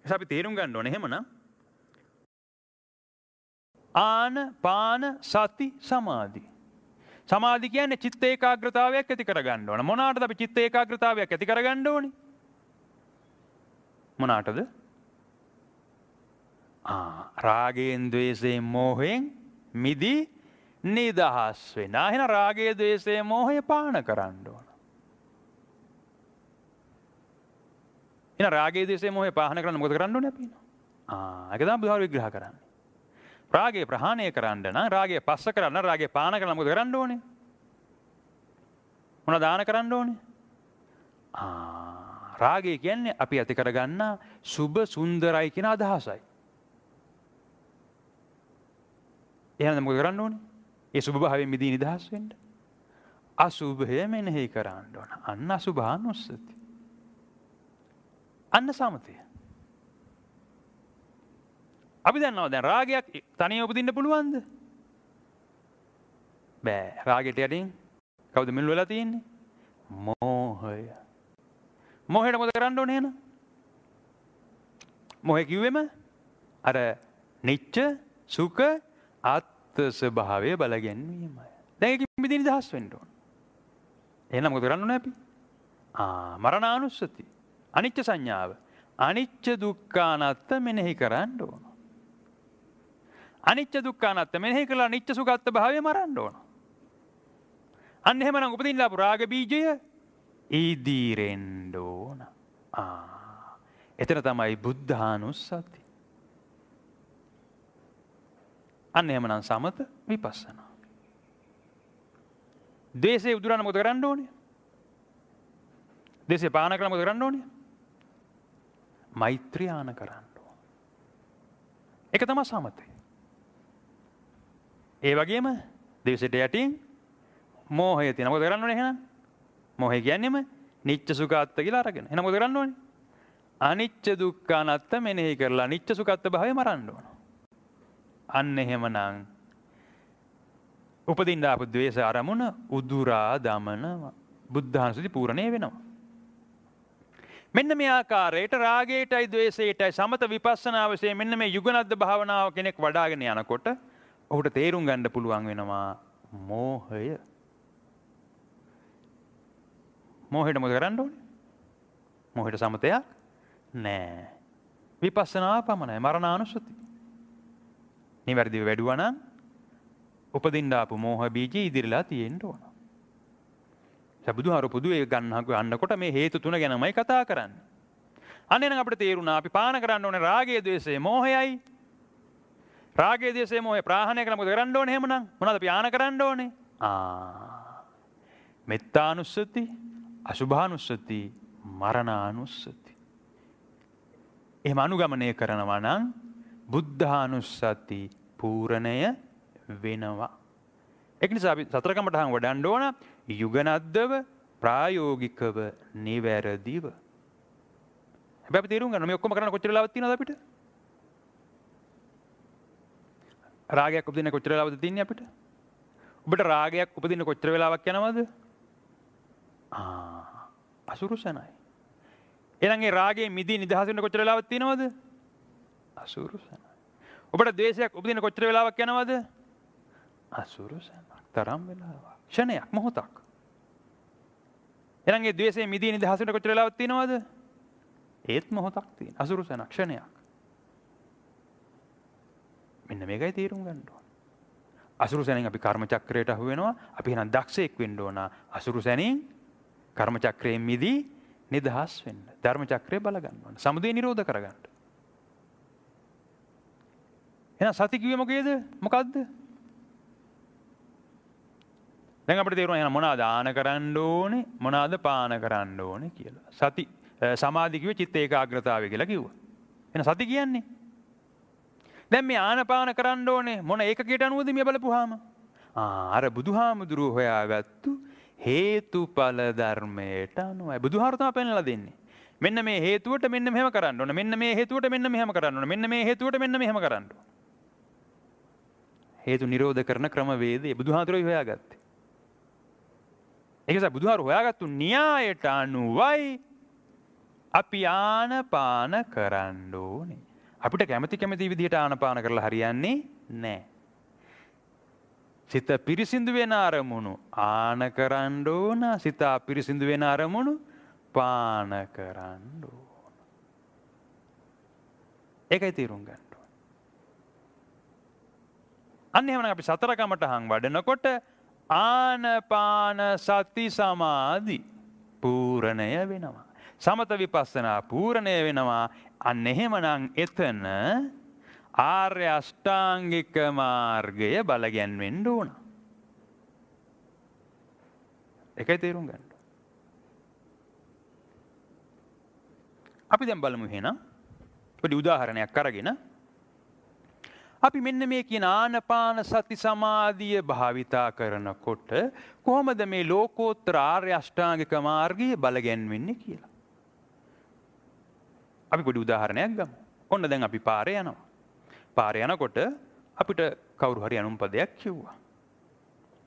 එනිසා අපි තේරුම් ගන්න ඕනේ එහෙමනම් ආනපාන සති සමාධි. සමාධි කියන්නේ චිත්ත ඒකාග්‍රතාවයක් ඇති කරගන්න ඕන. මොනකටද අපි චිත්ත ඒකාග්‍රතාවයක් ඇති කරගන්න ඕනේ? මොනකටද? රාගයෙන්, ද්වේෂයෙන්, මෝහයෙන් මිදී නිදහස් වෙන්න. එහෙනම් රාගය, ද්වේෂය, මෝහය පාන කරන්න ඕන. එහෙනම් රාගය, ද්වේෂය, මෝහය පාන කරන්න මොකද කරන්න ඕනේ අපි? ඒක තමයි බුදුහාර විග්‍රහ කරන්නේ. රාගය ප්‍රහාණය කරන්න නම්, රාගය පස්ස කරන්න, රාගය පාන කරන්න මොකද කරන්න ඕනේ? මොනවද දාන කරන්න ඕනේ? රාගය කියන්නේ අපි ඇති කරගන්න සුබ සුන්දරයි කියන අදහසයි. එහෙනම් මොකද කරන්න ඕනේ? ඒ සුබ භාවයෙන් මිදී නිදහස් වෙන්න. අසුභය මෙනෙහි කරන්න ඕන. අන්න අසුභානුස්සති. අන්න සමතය. අපි දන්නවා දැන් රාගයක් තනියම උපදින්න පුළුවන්ද? බෑ. රාගෙට යටින් කවුද මිල් වෙලා තියෙන්නේ? මෝහය. මෝහයට මොකද කරන්න ඕනේ එහෙනම්? මෝහය කිව්වෙම අර නිච්ච සුඛ ආත්ම ස්වභාවය බලගැන්වීමයි. දැන් ඒක මිදී නිදහස් වෙන්න ඕන. එහෙනම් මොකද කරන්න ඕනේ අපි? මරණානුස්සති. අනිච්ච සංඥාව. අනිච්ච දුක්ඛානත්ත මෙනෙහි කරන්න ඕන. අනිච්ච දුක්ඛානත්ත මෙනෙහි කළා නිච්ච සුඛාත්ම භාවය මරන්න ඕන. අන්න එහෙමනම් උපදින්න ආපු රාග බීජය ඉදිරෙන්න ඕන. එතන තමයි බුද්ධානුස්සති. අන්න එහෙමනම් සමත විපස්සනා. ද්වේෂය උදුරන්න මොකද කරන්න ඕනේ? ද්වේෂය පාන කරන්න මොකද කරන්න ඕනේ? මෛත්‍රී ආන කරන්න ඕන. ඒක තමයි සමතය. ඒ වගේම ද්වේෂයට යටින් මෝහය තියෙන මොකද කරන්න ඕනේ එහෙනම්? මෝහය කියන්නේම නිච්ච සුඛාත්ත කියලා අරගෙන. එහෙනම් මොකද කරන්න ඕනේ? අනිච්ච දුක්ඛ අනාත්ත මෙනෙහි කරලා නිච්ච සුඛාත්ත භාවය මරන්න ඕන. අන්න එහෙමනම් උපදින්න ආපු ද්වේෂ අරමුණ උදුරා දමන බුද්ධානුස්සති පූර්ණේ වෙනවා. මෙන්න මේ ආකාරයට රාගයටයි ද්වේෂයටයි සමත විපස්සනා වශයෙන් මෙන්න මේ යුගනද්ද භාවනාව කෙනෙක් වඩාගෙන යනකොට ඔහුට තේරුම් ගන්න පුළුවන් වෙනවා මෝහය. මෝහයට මොකද කරන්න ඕනේ? මෝහයට සමතයක් නෑ. විපස්සනා පමණයි මරණානුස්සති. නිවැරදිව වැඩුවා නම් උපදින්න ආපු මෝහ බීජය ඉදිරියලා තියෙන්න ඕන. බුදුහාර පොදුවේ ගන්නකොට මේ හේතු තුන ගැනමයි කතා කරන්නේ. අන්න එහෙනම් අපිට තේරුණා අපි පාන කරන්න ඕනේ රාගය, ද්වේෂය, මෝහයයි. රාගය, ද්වේෂය, මෝහය ප්‍රහාණය කළා මොකද කරන්න ඕනේ එහෙමනම්? මොනවද අපි ආන කරන්න ඕනේ? මෙත්තානුස්සති, අසුභානුස්සති, මරණානුස්සති. එහෙම අනුගමනය කරනවා නම් බුද්ධානුස්සති පූර්ණය වෙනවා. ඒක නිසා අපි සතර කමඨහන් වඩන්න ඕන යුගනද්දව ප්‍රායෝගිකව නිවැරදිව. හැබැයි අපි තේරුම් ගන්න මේ ඔක්කොම කරන්න කොච්චර වෙලාවක් තියෙනවද අපිට? රාගයක් උපදින්න කොච්චර වෙලාවද තින්නේ අපිට? ඔබට රාගයක් උපදින්න කොච්චර වෙලාවක් යනවද? අසුරුසනයි. එහෙනම් ඒ රාගයෙන් මිදී නිදහස් වෙන්න කොච්චර වෙලාවක් තියෙනවද? අසුරුසනයි. ඔබට ද්වේෂයක් උපදින්න කොච්චර වෙලාවක් යනවද? අසුරුසනක්. තරම් වෙලාවක්. ක්ෂණයක්, මොහොතක්. එහෙනම් ඒ ද්වේෂයෙන් මිදී නිදහස් වෙන්න කොච්චර වෙලාවක් තියෙනවද? ඒත් මොහොතක් තියෙන. අසුරුසනක්, ක්ෂණයක්. මෙන්න මේකයි තේරුම් ගන්න ඕන. අසුරුසනෙන් අපි කර්ම චක්‍රයට අහු වෙනවා. අපි එහෙනම් දක්ෂයෙක් වෙන්න ඕන. අසුරුසනෙන් කර්ම චක්‍රයෙන් මිදී නිදහස් වෙන්න. ධර්ම චක්‍රය බල ගන්න ඕන. සමුදය නිරෝධ කරගන්න. එහෙනම් සති කිව්වේ මොකද්ද? දැන් අපිට තේරුණා එහෙනම් මොනවාද ආන කරන්න ඕනේ, මොනවාද පාන කරන්න ඕනේ කියලා. සති සමාධි කිව්වේ චිත්ත ඒකාග්‍රතාවය කියලා කිව්වා. එහෙනම් සති කියන්නේ දැන් මේ ආනපාන කරන්න ඕනේ මොන ඒකකයට අනුවද මේ බලපුවාම? අර බුදුහාමුදුරුවෝ හොයාගත්තු හේතුඵල ධර්මයට අනුවයි. බුදුහාර තමයි පෙන්වලා දෙන්නේ. මෙන්න මේ හේතුවට මෙන්න මෙහෙම කරන්න ඕනේ. මෙන්න මේ හේතුවට මෙන්න මෙහෙම කරන්න ඕනේ. මෙන්න මේ හේතුවට මෙන්න මෙහෙම කරන්න ඕනේ. හේතු නිරෝධ කරන ක්‍රමවේදය බුදුහාමුදුරුවෝ හොයාගත්තේ. ඒක නිසා බුදුහාර හොයාගත්තු න්‍යායට අනුවයි අපි ආනපාන කරන්න ඕනේ. අපිට කැමති විදිහට ආනපාන කරලා හරියන්නේ නැහැ. සිත පිරිසිදු වෙන අරමුණු ආන කරන්න ඕන, සිත අපිරිසිදු වෙන අරමුණු පාන කරන්න ඕන. ඒකයි තේරුම් ගන්න ඕන. අන්න එහෙනම් අපි සතර කමඨහන් වඩනකොට ආනපාන සති සමාධි පූර්ණය වෙනවා. සමත විපස්සනා පූර්ණය වෙනවා. අන්න එහෙමනම් එතන ආර්ය අෂ්ටාංගික මාර්ගය බලගැන්වෙන්න ඕන. ඒකයි තේරුම් ගන්න. අපි දැන් බලමු එහෙනම් පොඩි උදාහරණයක් අරගෙන අපි මෙන්න මේ කියන ආනපාන සති සමාධිය භාවිතා කරනකොට කොහොමද මේ ලෝකෝත්තර ආර්ය අෂ්ටාංගික මාර්ගය බලගැන්වෙන්නේ කියලා. අපි පොඩි උදාහරණයක් ගමු. ඔන්න දැන් අපි පාරේ යනවා. පාරේ යනකොට අපිට කවුරු හරි අනුන් පදයක් කිව්වා.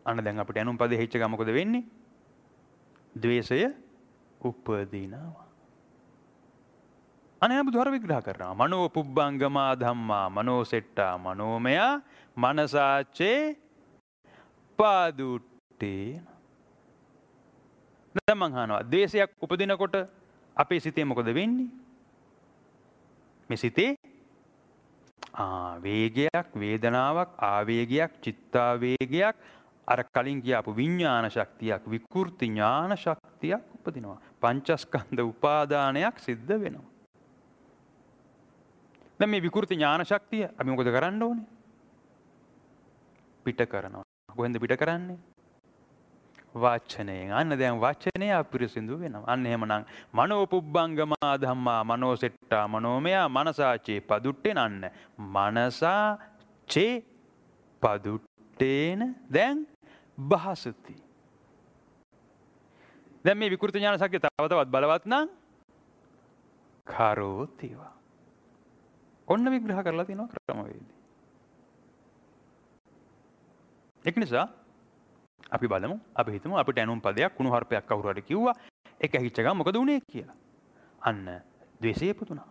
අන්න දැන් අපිට අනුන් පදේ හිච්ච ගම මොකද වෙන්නේ? ද්වේෂය උපදිනවා. අනේ බුදුහාර විග්‍රහ කරනවා. මනෝ පුබ්බංගමා ධම්මා මනෝ සෙට්ටා මනෝමය මනසාචේ පාදුට්ටේ. දැන් මං අහනවා ද්වේෂයක් උපදිනකොට අපේ සිතේ මොකද වෙන්නේ? මේ සිතේ වේගයක්, වේදනාවක්, ආවේගයක්, චිත්තාවේගයක්, අර කලින් කියපු විඥාන ශක්තියක්, විකෘති ඥාන ශක්තියක් උපදිනවා. පංචස්කන්ධ උපාදානයක් සිද්ධ වෙනවා. දැන් මේ විකෘති ඥාන ශක්තිය අපි මොකද කරන්න ඕනේ? පිට කරනවා. කොහෙන්ද පිට කරන්නේ? වචනයෙන්. අන්න දැන් වචනය අපිරිසිදු වෙනවා. අන්න එහෙමනම් මනෝ පුබ්බංගමා ධම්මා මනෝ සෙට්ටා මනෝමය මනසාචේ පදුට්ටේන අන්න මනසා චේ පදුට්ටේන දැන් භාසති. දැන් මේ විකෘති ඥාන ශක්තිය තව තවත් බලවත් නම් කරෝතිවා. ඔන්න විග්‍රහ කරලා තියෙනවා ක්‍රමවේදී. ඒක නිසා අපි බලමු අපි හිතමු අපිට ඇනුම් පදයක් කුණු හර්පයක් කවුරු හරි කිව්වා ඒක ඇහිච්ච ගමන් මොකද උනේ කියලා. අන්න ද්වේෂය ඉපදුනා.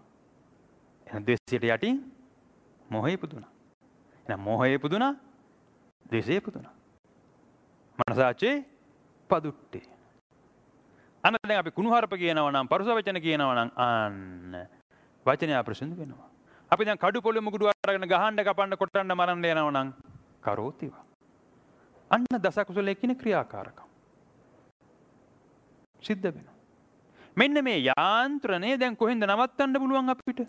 එහෙනම් ද්වේෂයට යටින් මෝහය ඉපදුනා. එහෙනම් මෝහය ඉපදුනා, ද්වේෂය ඉපදුනා. මනසාචේ පදුට්ටේ. අන්න දැන් අපි කුණුහරුප කියනවා නම්, පරුස වචන කියනවා නම් අන්න වචනය අප්‍රසන්න වෙනවා. අපි දැන් කඩු පොළොව මුගුඩු අරගෙන ගහන්න, කපන්න, කොටන්න, මරන්න යනවා නම් කරෝතිවා. අන්න දස කුසලයේ කියන ක්‍රියාකාරකම් සිද්ධ වෙනවා. මෙන්න මේ යාන්ත්‍රණය දැන් කොහෙන්ද නවත්තන්න පුළුවන් අපිට?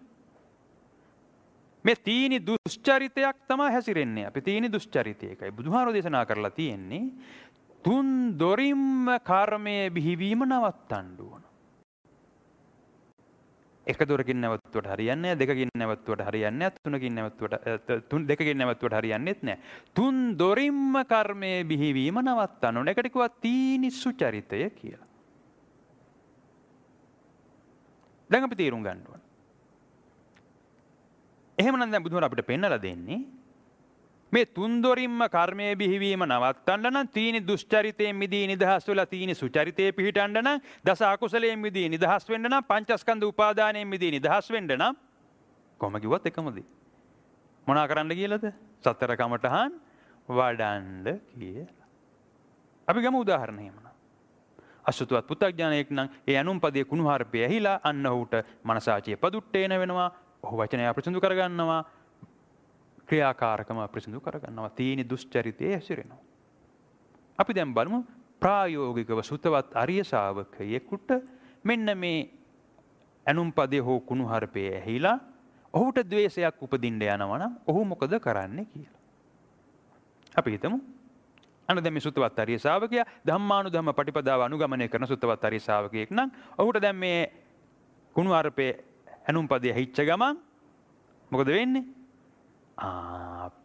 මේ තීනි දුෂ්චරිතයක් තමයි හැසිරෙන්නේ. අපි තීනි දුෂ්චරිතය එකයි බුදුහාරෝ දේශනා කරලා තියෙන්නේ. තුන් දොරින්ම කර්මයේ බිහිවීම නවත්තන්න ඕන. එක දොරකින් නැවතුවට හරියන්නේ නැහැ, දෙකකින් නැවතුවට හරියන්නේ නැහැ, තුනකින් නැවතුවට දෙකකින් නැවතුවට හරියන්නේත් නැහැ. තුන් දොරින්ම කර්මයේ බිහිවීම නවත්තන්න ඕන. ඒකට කිව්වා තීනි සුචරිතය කියලා. දැන් අපි තේරුම් ගන්න ඕන. එහෙමනම් දැන් බුදුහාර අපිට පෙන්නලා දෙන්නේ මේ තුන් දොරින්ම කර්මයේ බිහිවීම නවත්තන්න නම් තීනි දුෂ්චරිතයෙන් මිදී නිදහස් වෙලා තීනි සුචරිතයේ පිහිටන්න නම් දස අකුසලයෙන් මිදී නිදහස් වෙන්න නම් පංචස්කන්ධ උපාදානයෙන් මිදී නිදහස් වෙන්න නම් කොහොම කිව්වත් එකමද? මොනා කරන්න කියලාද? සතර කමඨහන් වඩන්න කියලා. අපි ගමු උදාහරණ එහෙමනම්. අසුතුවත් පුත්තඥානයෙක් නම් ඒ අනුම්පදයේ කුණුහරුපය ඇහිලා අන්න ඔහුට මනසාචිය පදුට්ටේන වෙනවා. ඔහු වචනය අප්‍රසන්න කරගන්නවා. ක්‍රියාකාරකම අප්‍රසන්න කරගන්නවා. තීනි දුෂ්චරිතයේ හැසිරෙනවා. අපි දැන් බලමු ප්‍රායෝගිකව සුතවත් අරිය ශාවකයෙකුට මෙන්න මේ අනුම්පදයේ හෝ කුණුහරුපය ඇහිලා ඔහුට ද්වේෂයක් උපදින්න යනවා නම් ඔහු මොකද කරන්නේ කියලා. අපි හිතමු අන්න දැන් මේ සුතවත් අරිය ශාවකයා ධම්මානුධම්ම පටිපදාව අනුගමනය කරන සුතවත් අරිය ශාවකයෙක් නම් ඔහුට දැන් මේ කුණුහරුපේ අනුම්පදයේ හිච්ච ගමන් මොකද වෙන්නේ?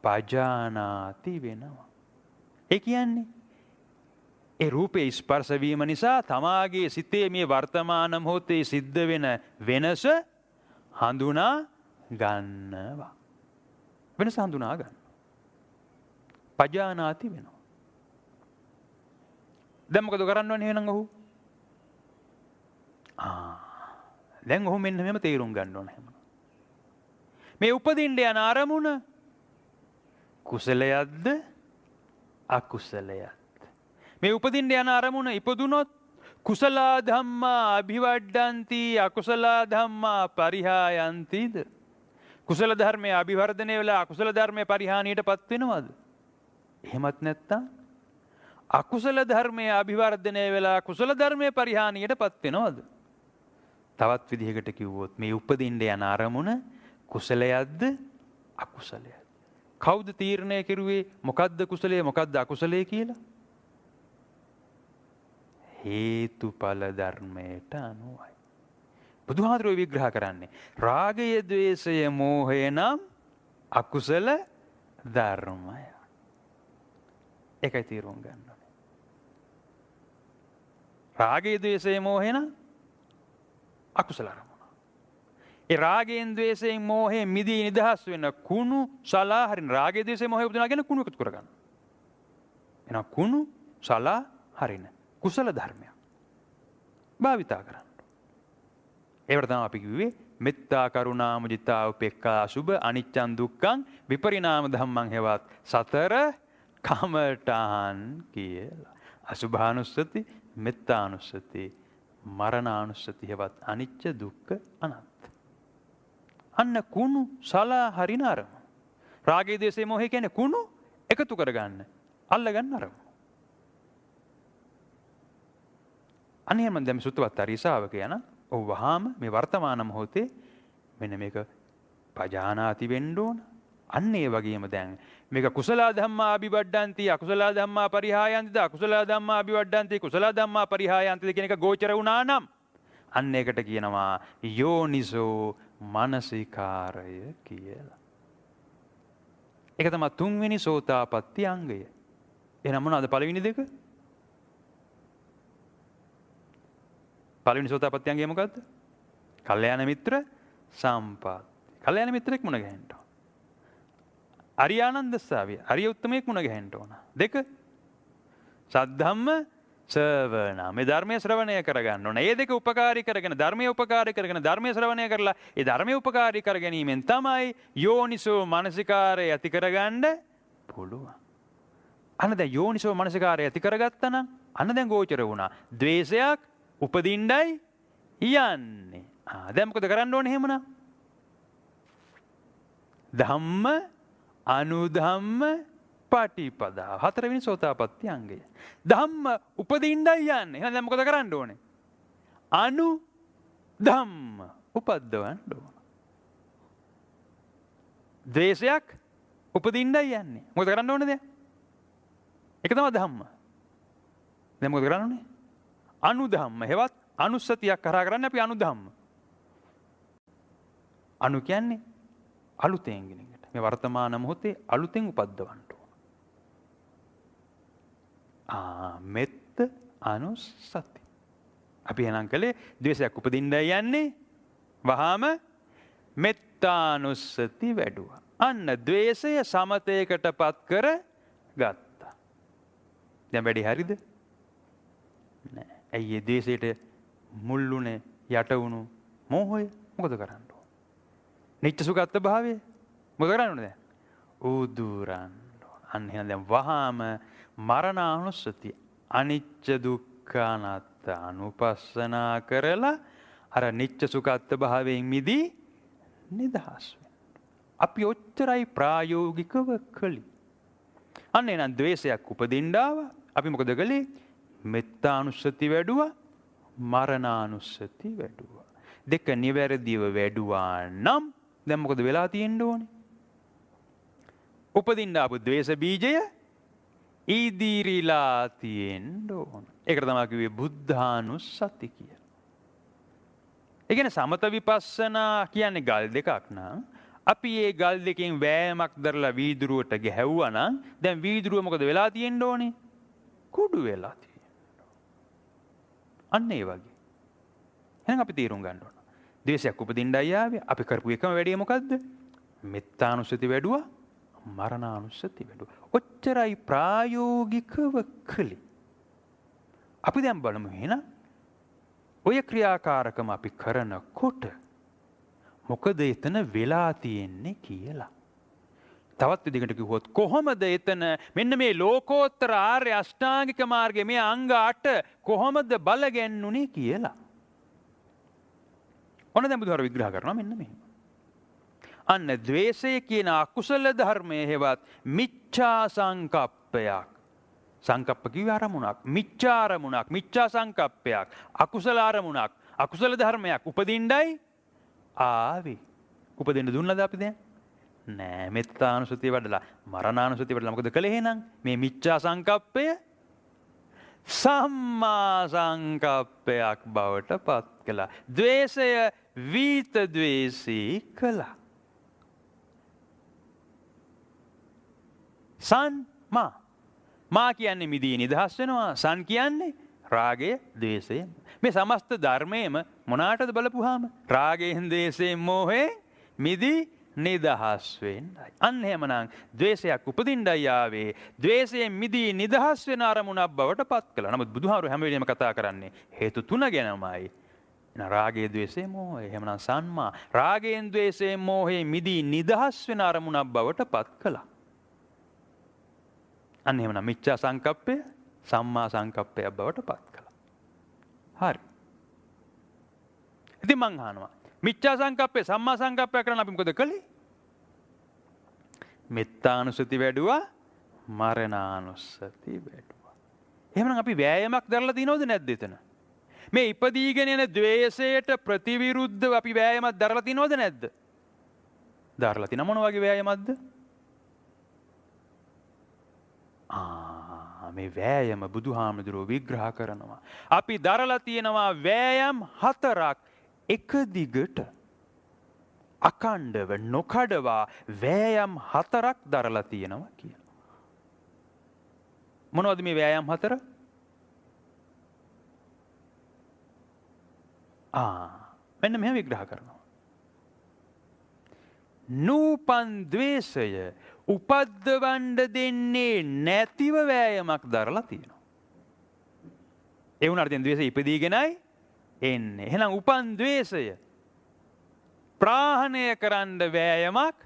පජානාති වෙනවා. ඒ කියන්නේ ඒ රූපේ ස්පර්ශ වීම නිසා තමාගේ සිතේ මේ වර්තමාන මොහොතේ සිද්ධ වෙන වෙනස හඳුනා ගන්නවා. වෙනස හඳුනා ගන්න. පජානාති වෙනවා. දැන් මොකද කරන්න ඕනේ එහෙනම් ඔහු? දැන් ඔහු මෙන්න මෙහෙම තේරුම් ගන්න ඕනේ එහෙනම්. මේ උපදින්න යන අරමුණ කුසලයක්ද අකුසලයක්ද? මේ උපදින්න යන අරමුණ ඉපදුනොත් කුසල ධම්මා අභිවඩ්ඩಂತಿ අකුසල ධම්මා පරිහායන්තිද? කුසල ධර්මයේ අභිවර්ධනය වෙලා අකුසල ධර්මයේ පරිහානියටපත් වෙනවද? එහෙමත් නැත්නම් අකුසල ධර්මයේ අභිවර්ධනය වෙලා කුසල ධර්මයේ පරිහානියටපත් වෙනවද? තවත් විදිහකට කිව්වොත් මේ උපදින්න යන අරමුණ කුසලයක්ද අකුසලයක්ද? කවුද තීරණය කෙරුවේ මොකද්ද කුසලයේ මොකද්ද අකුසලයේ කියලා? හේතුඵල ධර්මයට අනුවයි. බුදුහාමුදුරුවෝ විග්‍රහ කරන්නේ රාගය, ද්වේෂය, මෝහය නම් අකුසල ධර්මය. ඒකයි තීරුම් ගන්න ඕනේ. රාගය, ද්වේෂය, මෝහය නම් අකුසල ධර්ම. ඒ රාගයෙන්, ද්වේෂයෙන්, මෝහයෙන් මිදී නිදහස් වෙන කුණු සලා හරින. රාගය, ද්වේෂය, මෝහය උපදිනවා කියන්නේ කුණු එකතු කරගන්න. එහෙනම් කුණු සලා හරින කුසල ධර්මයක් භාවිතා කරන්න. ඒවට තමයි අපි කිව්වේ මෙත්තා, කරුණා, මුදිතා, උපේක්ඛා, සුභ, අනිච්චං, දුක්ඛං, විපරිණාම ධම්මං හේවත් සතර කමඨහන් කියලා. අසුභානුස්සති, මෙත්තානුස්සති, මරණානුස්සති හේවත් අනිච්ච, දුක්ඛ, අනාත්ම. අන්න කුණු සලා හරින අරමුණ. රාගය, ද්වේෂය, මෝහය කියන්නේ කුණු එකතු කරගන්න, අල්ලගන්න අරමුණ. අනියම දැන් සුත්තවත් අරිය ශාවකයා නම් ඔව් වහාම මේ වර්තමාන මොහොතේ මෙන්න මේක පජානාති වෙන්න ඕන. අන්න ඒ වගේම දැන් මේක කුසල ධම්මා අභිවඩ්ඩಂತಿ අකුසල ධම්මා පරිහායන්තිද අකුසල ධම්මා අභිවඩ්ඩಂತಿ කුසල ධම්මා පරිහායන්තිද කියන එක ගෝචර වුණා නම් අන්න ඒකට කියනවා යෝනිසෝ මනසිකාරය කියලා. ඒක තමයි තුන්වෙනි සෝතාපට්ටි අංගය. එහෙනම් මොනවාද පළවෙනි දෙක? පළවෙනි සෝතාපට්ටි අංගය මොකද්ද? කල්යාණ මිත්‍ර සම්පatti. කල්යාණ මිත්‍රෙක් මුණ ගැහෙන්න ඕන. අරියානන්ද ශාවිය, අරිය උත්තමයෙක් මුණ ගැහෙන්න ඕන. දෙක සද්ධම්ම සවන මේ ධර්මයේ ශ්‍රවණය කරගන්න ඕන. මේ දෙක උපකාරී කරගෙන ධර්මයේ උපකාරී කරගෙන ධර්මයේ ශ්‍රවණය කරලා ඒ ධර්මයේ උපකාරී කර ගැනීමෙන් තමයි යෝනිසෝ මනසිකාරය ඇති කරගන්න පුළුවන්. අන්න දැන් යෝනිසෝ මනසිකාරය ඇති කරගත්තා නම් අන්න දැන් ගෝචර වුණා. ද්වේෂයක් උපදින්නයි යන්නේ. දැන් මොකද කරන්න ඕනේ එහෙමනම්? ධම්ම අනුධම්ම පටිපදා. හතරවෙනි සෝතාපට්ටි අංගය. ධම්ම උපදින්නයි යන්නේ. එහෙනම් දැන් මොකද කරන්න ඕනේ? අනු ධම්ම උපද්දවන්න ඕන. ද්වේෂයක් උපදින්නයි යන්නේ. මොකද කරන්න ඕනේ දැන්? ඒක තමයි ධම්ම. දැන් මොකද කරන්න ඕනේ? අනු ධම්ම. හෙවත් අනුස්සතියක් කරා කරන්නේ අපි අනු ධම්ම. අනු කියන්නේ අලුතෙන් ගෙන එකට. මේ වර්තමාන මොහොතේ අලුතෙන් උපද්දවන්න ඕන. මෙත්ත අනුස්සති. අපි එහෙනම් කලේ ද්වේෂයක් උපදින්නයි යන්නේ. වහාම මෙත්තානුස්සති වැඩුවා. අන්න ද්වේෂය සමතේකටපත් කර ගත්තා. දැන් වැඩි හරිද? නෑ. ඇයි ඒ ද්වේෂයට මුල්ුනේ යට වුණු මෝහය මොකද කරන්න ඕන? නිත්‍ය සුඛත්ත භාවය මොකද කරන්න ඕනේ දැන්? උදුරන්න ඕන. අන්න එහෙනම් දැන් වහාම මරණානුස්සතිය අනිච්ච දුක්ඛ අනාත්ත අනුපස්සනා කරලා අර නිච්ච සුඛත්ත භාවයෙන් මිදී නිදහස් වෙන්න. අපි ඔච්චරයි ප්‍රායෝගිකව කළේ. අන්න එහෙනම් ද්වේෂයක් උපදින්න ආවා. අපි මොකද කළේ? මෙත්තානුස්සති වැඩුවා, මරණානුස්සති වැඩුවා. දෙක නිවැරදිව වැඩුවා නම් දැන් මොකද වෙලා තියෙන්න ඕනේ? උපදින්න ආපු ද්වේෂ බීජය ඉදිරිලා තියෙන්න ඕන. ඒකට තමයි කිව්වේ බුද්ධානුස්සති කියලා. ඒ කියන්නේ සමත විපස්සනා කියන්නේ ගල් දෙකක් නම් අපි මේ ගල් දෙකෙන් වෑයමක් දරලා වීදුරුවට ගැහැව්වා නම් දැන් වීදුරුව මොකද වෙලා තියෙන්න ඕනේ? කුඩු වෙලා තියෙන්න ඕන. අන්න ඒ වගේ. එහෙනම් අපි තීරුම් ගන්න ඕන. ද්වේෂයක් උපදින්නයි ආවේ. අපි කරපු එකම වැඩේ මොකද්ද? මෙත්තානුස්සති වැඩුවා, මරණානුස්සති වැඩුවා. ඔච්චරයි ප්‍රායෝගිකව කළේ. අපි දැන් බලමු එහෙනම් ඔය ක්‍රියාකාරකම අපි කරනකොට මොකද එතන වෙලා තියෙන්නේ කියලා. තවත් විදිහකට කිව්වොත් කොහොමද එතන මෙන්න මේ ලෝකෝත්තර ආර්ය අෂ්ටාංගික මාර්ගයේ මේ අංග 8 කොහොමද බලගැන්නුනේ කියලා. ඔන්න දැන් බුදුහාර විග්‍රහ කරනවා මෙන්න මෙහෙම. අන්න ද්වේෂය කියන අකුසල ධර්මයේ හේවත් මිච්ඡා සංකප්පයක්. සංකප්ප කිව්වේ අරමුණක්. මිච්ඡා අරමුණක්, මිච්ඡා සංකප්පයක්, අකුසල අරමුණක්, අකුසල ධර්මයක් උපදින්නයි ආවේ. උපදින්න දුන්නද අපි දැන්? නෑ. මෙත්තානුසතිය වඩලා, මරණානුසතිය වඩලා මොකද කළේ එහෙනම්? මේ මිච්ඡා සංකප්පය සම්මා සංකප්පයක් බවට පත් කළා. ද්වේෂය වීත ද්වේෂී කළා. සම්මා. මා කියන්නේ මිදී නිදහස් වෙනවා. සන් කියන්නේ රාගය, ද්වේෂය. මේ සමස්ත ධර්මයේම මොනාටද බලපුවාම රාගයෙන්, ද්වේෂයෙන්, මෝහයෙන් මිදී නිදහස් වෙන්නයි. අන්න එහෙමනම් ද්වේෂයක් උපදින්නයි ආවේ. ද්වේෂයෙන් මිදී නිදහස් වෙන අරමුණක් බවට පත් කළා. නමුත් බුදුහාමුදුරුවෝ හැම වෙලෙම කතා කරන්නේ හේතු තුන ගැනමයි. එහෙනම් රාගය, ද්වේෂය, මෝහය. එහෙමනම් සම්මා රාගයෙන්, ද්වේෂයෙන්, මෝහයෙන් මිදී නිදහස් වෙන අරමුණක් බවට පත් කළා. අන්න එහෙමනම් මිච්ඡා සංකප්පය සම්මා සංකප්පයක් බවට පත් කළා. හරි. ඉතින් මං අහනවා මිච්ඡා සංකප්පේ සම්මා සංකප්පය කරන්න අපි මොකද කළේ? මෙත්තානුසති වැඩුවා, මරණානුසති වැඩුවා. එහෙනම් අපි වෑයමක් දරලා තියනවද නැද්ද එතන? මේ ඉපදීගෙන යන ද්වේෂයට ප්‍රතිවිරුද්ධව අපි වෑයමක් දරලා තියනවද නැද්ද? දරලා තියන මොන වගේ වෑයමක්ද? මේ වෑයම බුදුහාමුදුරුවෝ විග්‍රහ කරනවා. අපි දරලා තියෙනවා වෑයම් 4ක් එක දිගට අකණ්ඩව නොකඩවා වෑයම් 4ක් දරලා තියෙනවා කියලා. මොනවද මේ වෑයම් 4? මෙන්න මෙහෙම විග්‍රහ කරනවා. නූපන් ද්වේෂය උපද්දවන්න දෙන්නේ නැතිව වෑයමක් දරලා තියෙනවා. ඒ වුණාට දැන් ද්වේෂය ඉපදීගෙනයි එන්නේ. එහෙනම් උපන් ද්වේෂය ප්‍රාහණය කරන්න වෑයමක්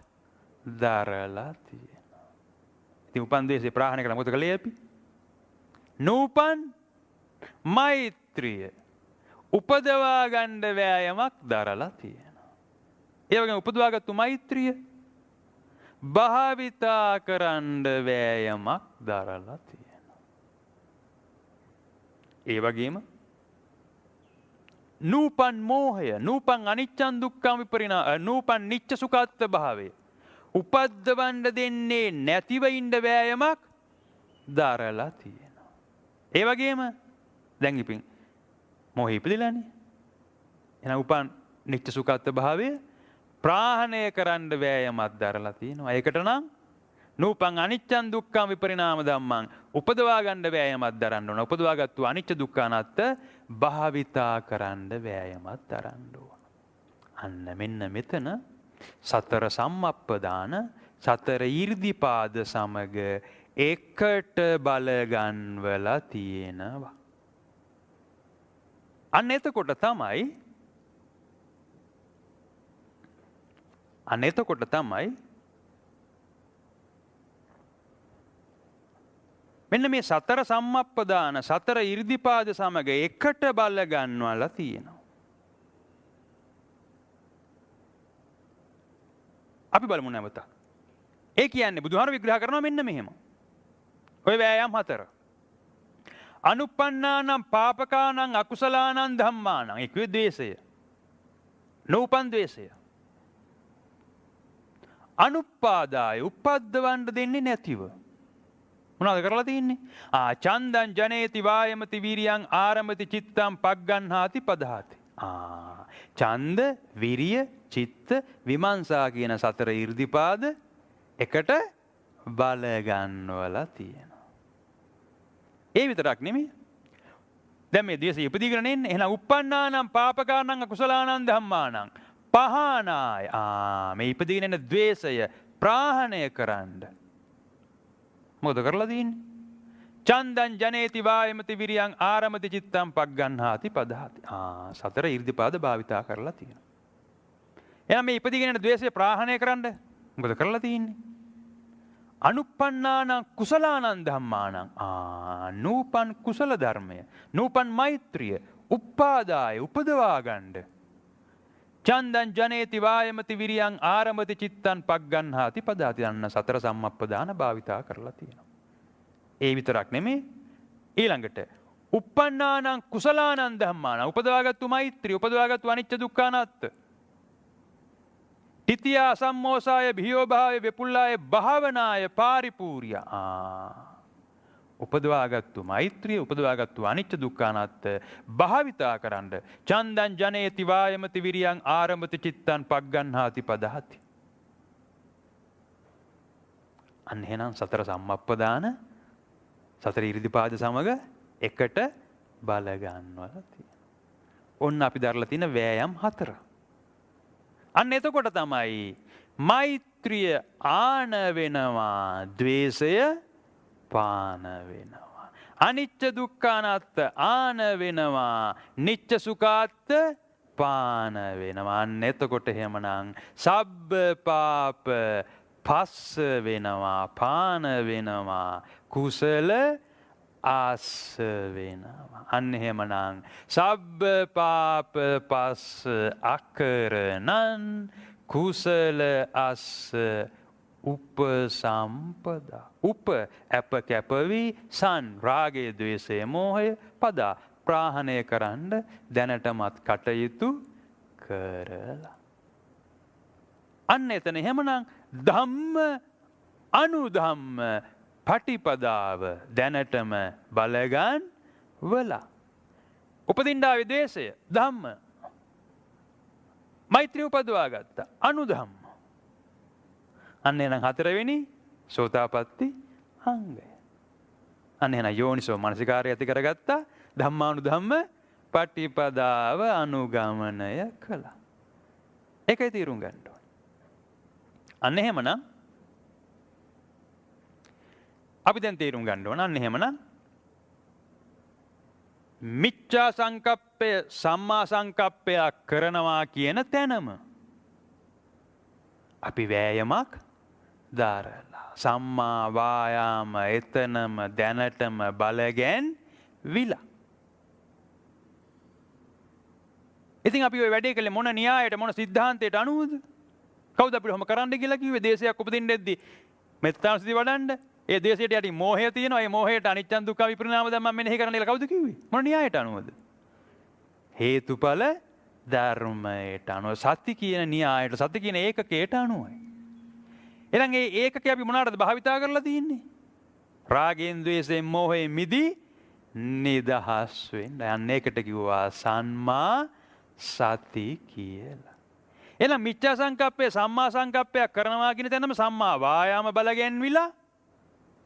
දරලා තියෙනවා. ඉතින් උපන් ද්වේෂය ප්‍රාහණය කරලා මොකද කළේ අපි? නූපන් මෛත්‍රිය උපදවා ගන්න වෑයමක් දරලා තියෙනවා. ඒ වගේම උපදවාගත්තු මෛත්‍රිය භාවිතා කරන්න වෑයමක් දරලා තියෙනවා. ඒ වගේම නූපන් මෝහය, නූපන් අනිච්චං දුක්ඛං විපරිණාම, නූපන් නිච්ච සුඛාත්ත භාවය උපද්දවන්න දෙන්නේ නැතිව ඉන්න වෑයමක් දරලා තියෙනවා. ඒ වගේම දැන් ඉතින් මොහි ඉපදිලානේ. එහෙනම් උපන් නිච්ච සුඛාත්ත භාවය ප්‍රාහණය කරන්න වෑයමක් දරලා තියෙනවා. ඒකට නම් නූපන් අනිච්චං දුක්ඛං විපරිණාම ධම්මං උපදවා ගන්න වෑයමක් දරන්න ඕන. උපදවාගත්තු අනිච්ච දුක්ඛ අනාත්ත භාවිතා කරන්න වෑයමක් දරන්න ඕන. අන්න මෙන්න මෙතන සතර සම්මප්පදාන සතර ඊර්ධිපාද සමග එකට බල ගන්වලා තියෙනවා. අන්න එතකොට තමයි මෙන්න මේ සතර සම්මප්පදාන සතර ඊර්ධිපාද සමග එකට බල ගන්වලා තියෙනවා. අපි බලමු නැවත. ඒ කියන්නේ බුදුහාර විග්‍රහ කරනවා මෙන්න මෙහෙම. ඔය වෑයම් හතර. අනුප්පන්නානම් පාපකානම් අකුසලානම් ධම්මානම්. ඒකේ ද්වේෂය. නූපන් ද්වේෂය. අනුප්පාදාය උපද්දවන්න දෙන්නේ නැතිව. මොනවද කරලා තියෙන්නේ? චන්දං ජනේති වායමති වීරියං ආරමති චිත්තං පග්ගන්හාති පදහාති. ඡන්ද, විරිය, චිත්ත, විමර්ශා කියන සතර ඊර්ධිපාද එකට බල ගන්නවලා තියෙනවා. ඒ විතරක් නෙමෙයි. දැන් මේ ද්වේෂය ඉපදීගෙන එන්නේ. එහෙනම් uppannānaṁ pāpakānaṁ akusalaanaṁ dhammānaṁ පහනාය. මේ ඉපදීගෙන එන ද්වේෂය ප්‍රාහණය කරන්න. මොකද කරලා තියෙන්නේ? චන්දං ජනේති වායමති විරියං ආරමති චිත්තං පග්ගන්හාති පදහාති. සතර ඊර්ධිපාද භාවිතා කරලා තියෙනවා. එහෙනම් මේ ඉපදීගෙන එන ද්වේෂය ප්‍රාහණය කරන්න මොකද කරලා තියෙන්නේ? අනුප්පන්නානං කුසලානං ධම්මානං. නූපන් කුසල ධර්මය, නූපන් මෛත්‍රිය උප්පාදාය උපදවා ගන්න. චන්දං ජනේති වායමති විරියං ආරමති චිත්තං පග්ගන්හාති පදාති. අන්න සතර සම්මප්පදාන භාවිතා කරලා තියෙනවා. ඒ විතරක් නෙමෙයි. ඊළඟට uppannānaṁ කුසලානං ධම්මානං උපදවාගත්තු මෛත්‍රිය, උපදවාගත්තු අනිච්ච දුක්ඛ අනාත්ත. තිතියා සම්මෝසාය භියෝ භාවය වෙපුල්ලාය භාවනාය පාරිපූර්ය. උපදවාගත්තු මෛත්‍රිය, උපදවාගත්තු අනිච්ච දුක්ඛ අනාත්ත භාවිතා කරන්න. චන්දං ජනේති වායමති විරියං ආරමති චිත්තං පග්ගන්හාති පදහති. අන්න එහෙනම් සතර සම්මප්පදාන සතර ඊර්ධිපාද සමග එකට බල ගන්නවා තියෙනවා. ඔන්න අපි දරලා තියෙන වෑයම් හතර. අන්න එතකොට තමයි මෛත්‍රිය ආන වෙනවා, ද්වේෂය පාන වෙනවා. අනිච්ච දුක්ඛ අනාත්ත ආන වෙනවා, නිච්ච සුඛාත්ත පාන වෙනවා. අන්න එතකොට එහෙමනම් සබ්බ පාප පස්ස වෙනවා, පාන වෙනවා, කුසල ආස වෙනවා. අන්න එහෙමනම් සබ්බ පාප පස්ස අකරණං කුසල අස්ස උපසම්පදා. උප අප කැපවි සන් රාගය ද්වේෂය මෝහය පදා ප්‍රාහණය කරන්න දැනටමත් කටයුතු කරලා. අන්න එතන එහෙමනම් ධම්ම අනුධම්ම පටිපදාව දැනටම බලගන් වලා. උපදින්නාවේ ද්වේෂය ධම්ම. මෛත්‍රිය උපදවා ගත්තා අනුධම්ම. අන්න එහෙනම් හතරවෙනි සෝතාපට්ටි අංගය. අන්න එහෙනම් යෝනිසෝ මනසිකාරය ඇති කරගත්තා. ධම්මානුධම්ම පටිපදාව අනුගමනය කළා. ඒකයි තීරුම් ගන්න ඕනේ. අන්න එහෙමනම් අපි දැන් තේරුම් ගන්න ඕන. අන්න එහෙමනම් මිච්ඡා සංකප්පය සම්මා සංකප්පයක් කරනවා කියන තැනම අපි වෑයමක් දාරලා සම්මා වායාම එතනම දැනටම බලගැන් විලා. ඉතින් අපි ඔය වැඩේ කළේ මොන න්‍යායයට මොන සිද්ධාන්තයට අනුවද? කවුද අපිට ඔහොම කරන්න කියලා කිව්වේ? දේශයක් උපදින්න දෙද්දි මෙත්තානුස්සතිය වඩන්න. ඒ දේශයට යටි මෝහය තියෙනවා. ඒ මෝහයට අනිච්ච දුක්ඛ විපරිණාම ධම්ම මෙනෙහි කරන්න කියලා කවුද කිව්වේ? මොන න්‍යායයට අනුවද? හේතුඵල ධර්මයට අනුව සත්‍ය කියන න්‍යායයට සත්‍ය කියන ඒකකයට අනුවයි. එහෙනම් මේ ඒකකේ අපි මොනවාටද භාවිතා කරලා තියෙන්නේ? රාගෙන් ද්වේෂයෙන් මෝහයෙන් මිදී නිදහස් වෙන්න. යන්න ඒකට කිව්වා සම්මා සති කියලා. එහෙනම් මිච්ඡා සංකප්පය සම්මා සංකප්පයක් කරනවා කියන තැනම සම්මා වායාම බලගැන්විලා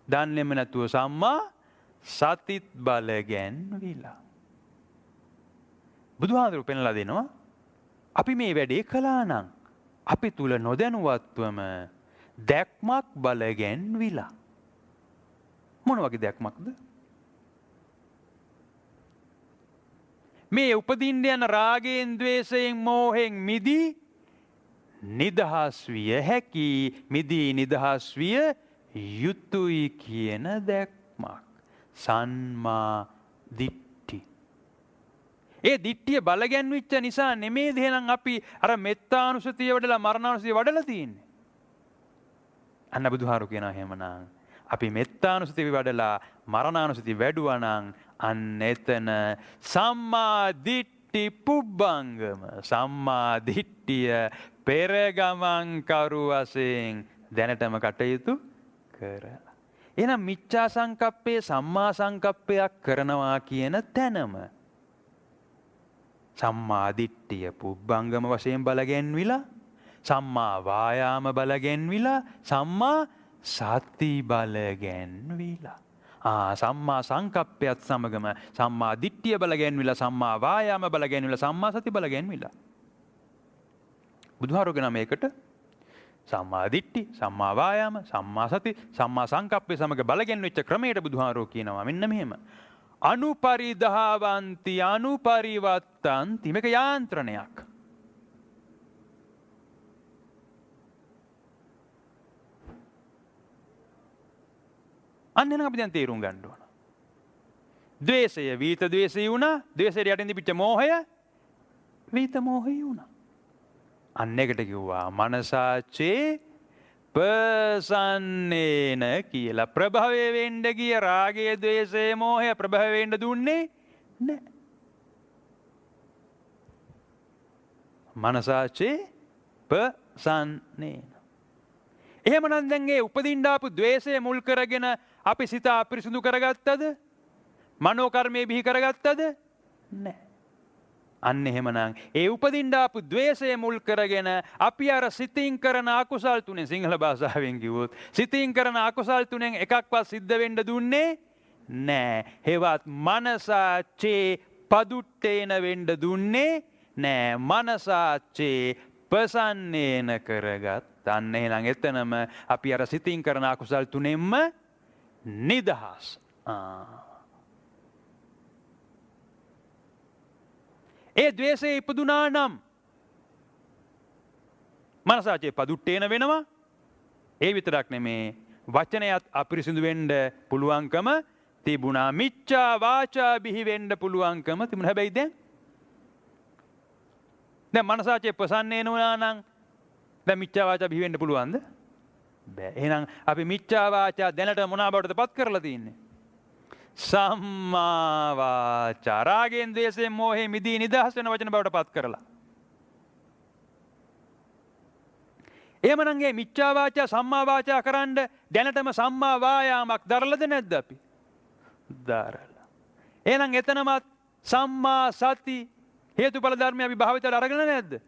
දන්නේම නැතුව සම්මා සතිත් බලගැන්විලා. බුදුහාඳුරු පෙන්ලා දෙනවා අපි මේ වැඩේ කළා නම් අපි තුල නොදැනුවත්වම දැක්මක් බලගැන්විලා. මොන වගේ දැක්මක්ද? මේ උපදින්න යන රාගයෙන් ද්වේෂයෙන් මෝහෙන් මිදී නිදහස් විය හැකි මිදී නිදහස් විය යුතුයි කියන දැක්මක්. සම්මා දිට්ඨි. ඒ දිට්ඨිය බලගැන්විච්ච නිසා නෙමෙයි එහෙනම් අපි අර මෙත්තානුසතිය වඩලා මරණානුසතිය වඩලා තියෙන්නේ. අන්න බුදුහාරු කියනවා එහෙමනම් අපි මෙත්තානුසතිය වඩලා මරණානුසතිය වැඩුවා නම් අන්න එතන සම්මා දිට්ඨි පුබ්බංගම සම්මා දිට්ඨිය පෙරගමන් කරු වශයෙන් දැනටම කටයුතු කරලා. එහෙනම් මිච්ඡා සංකප්පේ සම්මා සංකප්පයක් කරනවා කියන තැනම සම්මා දිට්ඨිය පුබ්බංගම වශයෙන් බලගැන්විලා සම්මා වායාම බලගැන්විලා සම්මා සති බලගැන්විලා. සම්මා සංකප්පයත් සමගම සම්මා දිට්ඨිය බලගැන්විලා සම්මා වායාම බලගැන්විලා සම්මා සති බලගැන්විලා. බුදුහාරෝගේ නම ඒකට සම්මා දිට්ඨි, සම්මා වායාම, සම්මා සති, සම්මා සංකප්පය සමග බලගැන්වෙච්ච ක්‍රමයට බුදුහාරෝ කියනවා මෙන්න මෙහෙම. අනුපරිධාවಂತಿ අනුපරිවත්තಂತಿ මේක යාන්ත්‍රණයක්. අන්න එහෙනම් අපි දැන් තේරුම් ගන්න ඕන. ද්වේෂය වීත ද්වේෂය වුණා. ද්වේෂයට යටින් තිබිච්ච මෝහය වීත මෝහය වුණා. අන්න එකට කිව්වා මනසාචේ පසන්නේන කියලා. ප්‍රභවය වෙන්න ගිය රාගය ද්වේෂය මෝහය ප්‍රභවය වෙන්න දුන්නේ නැහැ. මනසාචේ පසන්නේන. එහෙමනම් දැන් ඒ උපදින්න ආපු ද්වේෂය මුල් කරගෙන අපි සිත අපිරිසුදු කරගත්තද? මනෝ කර්මයේ බිහි කරගත්තද? නැහැ. අන්න එහෙමනම් ඒ උපදින්න ආපු ද්වේෂය මුල් කරගෙන අපි අර සිතින් කරන අකුසල් තුනෙන් සිංහල භාෂාවෙන් කිව්වොත් සිතින් කරන අකුසල් තුනෙන් එකක්වත් සිද්ධ වෙන්න දුන්නේ නැහැ. හේවත් මනසාචේ පදුට්ටේන වෙන්න දුන්නේ නැහැ. මනසාචේ පසන්නේන කරගත්. අන්න එහෙනම් එතනම අපි අර සිතින් කරන අකුසල් තුනෙන්ම නිදහස්. ඒ ද්වේෂය ඉපදුනා නම් මනසාචේ පදුට්ටේන වෙනවා. ඒ විතරක් නෙමේ වචනයත් අපිරිසිදු වෙන්න පුළුවන්කම තිබුණා. මිච්ඡා වාචා බිහි වෙන්න පුළුවන්කම තිබුණා. හැබැයි දැන් මනසාචේ ප්‍රසන්නේ නොවනා නම් දැන් මිච්ඡා වාචා බිහි වෙන්න පුළුවන්ද? බෑ. එහෙනම් අපි මිච්ඡා වාචා දැනට මොනවා බවටද පත් කරලා තියෙන්නේ? සම්මා වාචා. රාගෙන් ද්වේෂයෙන් මෝහයෙන් මිදී නිදහස් වෙන වචන බවට පත් කරලා. එහෙමනම් මේ මිච්ඡා වාචා සම්මා වාචා කරන්න දැනටම සම්මා වායාමක් දරලාද නැද්ද අපි? දරලා. එහෙනම් එතනමත් සම්මා සති හේතුඵල ධර්මය අපි භාවිතයට අරගෙන නැද්ද?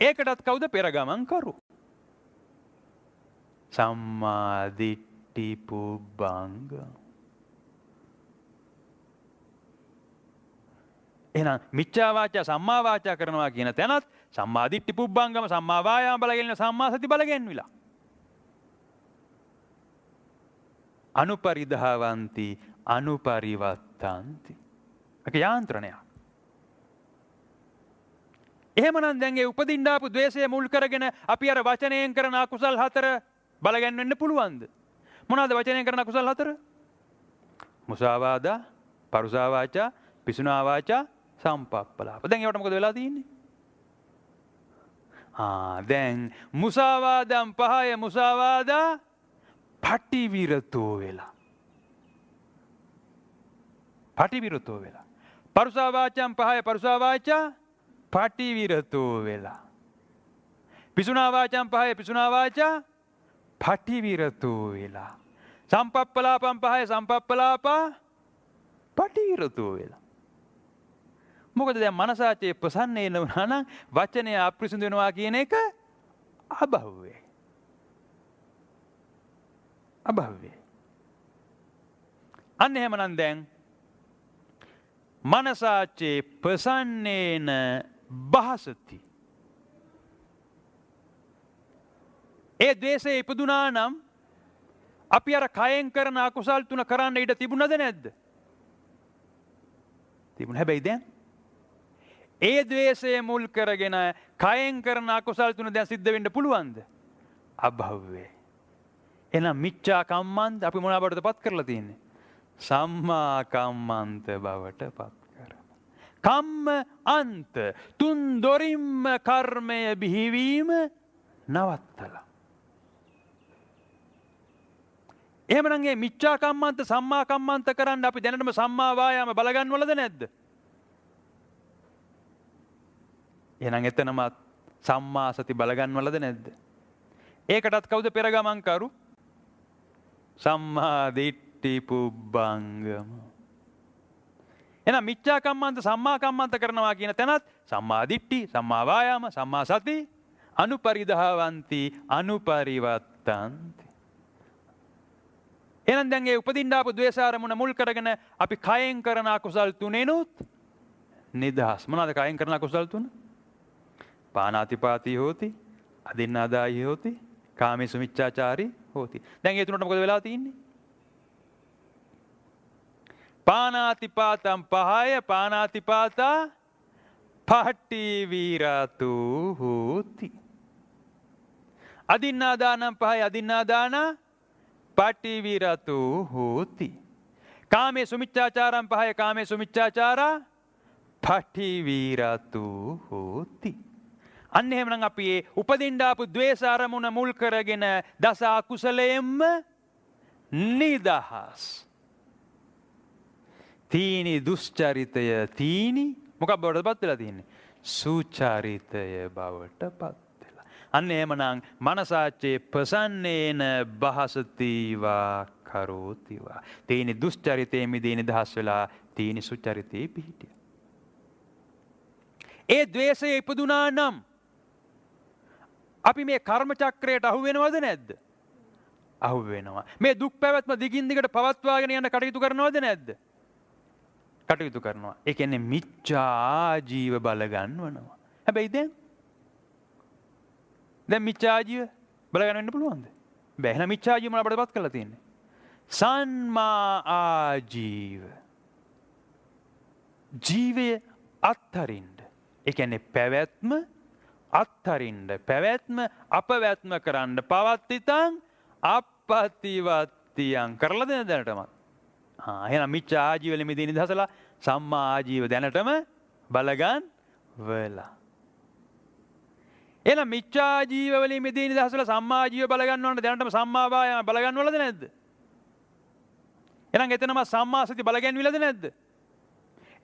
ඒකටත් කවුද පෙරගමන් කරු? සම්මා දිට්ඨි පුබ්බංග. එහෙනම් මිච්ඡා වාචා සම්මා වාචා කරනවා කියන තැනත් සම්මා දිට්ඨි පුබ්බංගම සම්මා වායාම බලගෙන සම්මා සති බලගෙන්විලා. අනුපරිධාවಂತಿ අනුපරිවත්තಂತಿ. ඒක යාන්ත්‍රණයක්. එහෙමනම් දැන් ඒ උපදින්න ආපු ද්වේෂය මුල් කරගෙන අපි අර වචනයෙන් කරන අකුසල් හතර බලගන්වෙන්න පුළුවන්ද? මොනවාද වචනයෙන් කරන අකුසල් හතර? මුසාවාදා, පරුසා වාචා, පිසුනා වාචා, සම්පප්පලාප. දැන් ඒවට මොකද වෙලා තියෙන්නේ? දැන් මුසාවාදම් පහය මුසාවාදා පටිවිරතෝ වෙලා. පටිවිරතෝ වෙලා. පරුසා වාචාම් පහය පරුසා වාචා පටිවිරතෝ වෙලා. පිසුනා වාචාම් පහය පිසුනා වාචා පටිවිරතෝ වෙලා. සම්පප්පලාපම් පහය සම්පප්පලාපා පටිවිරතෝ වෙලා. මොකද දැන් මනසාචේ ප්‍රසන්නේ නොවනා නම් වචනය අප්‍රසිද්ධ වෙනවා කියන එක අභව්‍යයි. අභව්‍යයි. අන්න එහෙමනම් දැන් මනසාචේ ප්‍රසන්නේන භාසති. ඒ ද්වේෂය ඉපදුනා නම් අපි අර කයෙන් කරන අකුසල් තුන කරන්න ඉඩ තිබුණද නැද්ද? තිබුණ. හැබැයි දැන් ඒ ද්වේෂය මුල් කරගෙන කයෙන් කරන අකුසල් තුන දැන් සිද්ධ වෙන්න පුළුවන්ද? අභව්‍යයි. එහෙනම් මිච්ඡා කම්මන්ත අපි මොනවා බවටද පත් කරලා තියෙන්නේ? සම්මා කම්මන්ත බවට පත් කරමු. කම්ම අන්ත තුන් දොරින්ම කර්මය බිහිවීම නවත්තලා. එහෙමනම් මේ මිච්ඡා කම්මන්ත සම්මා කම්මන්ත කරන්න අපි දැනටම සම්මා වායාම බලගන්නවලද නැද්ද? එහෙනම් එතනමත් සම්මා සති බලගන්නවලද නැද්ද? ඒකටත් කවුද පෙරගමන් කරු? සම්මා දිට්ඨි පුබ්බංගම. එහෙනම් මිච්ඡා කම්මන්ත සම්මා කම්මන්ත කරනවා කියන තැනත් සම්මා දිට්ඨි, සම්මා වායාම, සම්මා සති, අනුපරිධාවಂತಿ අනුපරිවත්තಂತಿ. එහෙනම් දැන් ඒ උපදින්න ආපු ද්වේෂාරමුණ මුල් කරගෙන අපි කයෙන් කරන අකුසල් තුනෙනුත් නිදහස්. මොනවාද කයෙන් කරන අකුසල් තුන? පානාතිපාතී හෝති, අදින්නාදායී හෝති, කාමේසු මිච්ඡාචාරී හෝති. දැන් ඒ තුනට මොකද වෙලා තියෙන්නේ? පානාතිපාතම් පහය පානාතිපාතා පටිවිරතු හෝති. අදින්නාදානම් පහය අදින්නාදානා පටිවිරතු හෝති. කාමේසු මිච්ඡාචාරම් පහය කාමේසු මිච්ඡාචාරා පටිවිරතු හෝති. අන්න එහෙමනම් අපි ඒ උපදින්න ආපු ද්වේෂ අරමුණ මුල් කරගෙන දස අකුසලයෙන්ම නිදහස්. තීනි දුෂ්චරිතය තීනි මොකක් බවටද පත් වෙලා තියෙන්නේ? සුචරිතය බවට පත් වෙලා. අන්න එහෙමනම් මනසාචේ ප්‍රසන්නේන භාසතිවා කරෝතිවා. තීනි දුෂ්චරිතේ මිදී නිදහස් වෙලා තීනි සුචරිතේ පිහිටිය. ඒ ද්වේෂය ඉපදුනා නම් අපි මේ කර්ම චක්‍රයට අහු වෙනවද නැද්ද? අහු වෙනවා. මේ දුක් පැවැත්ම දිගින් දිගට පවත්වාගෙන යන කටයුතු කරනවද නැද්ද? කටයුතු කරනවා. ඒ කියන්නේ මිච්ඡා ජීව බල ගන්නවනවා. හැබැයි දැන් මිච්ඡා ජීව බල ගන්න පුළුවන්ද? බැහැ. එහෙනම් මිච්ඡා ජීව මොනවද අපිටපත් කරලා තියෙන්නේ? සම්මා ආජීව. ජීවය අත්හරින්න. ඒ කියන්නේ පැවැත්ම අත්හරින්න, පැවැත්ම අපවැත්ම කරන්න, පවත්තිතං අපපතිවත්තියං කරලාද දැනටමත්? එහෙනම් මිච්ඡා ආජීවල මිදී නිදහසලා සම්මා ආජීව දැනටම බලගන්න වෙලා. එහෙනම් මිච්ඡා ආජීව වලින් මිදී නිදහසලා සම්මා ආජීව බලගන්න ඕන දැනටම සම්මා වායාම බලගන්න වලද නැද්ද? එහෙනම් එතනම සම්මා සති බලගැන්විලද නැද්ද?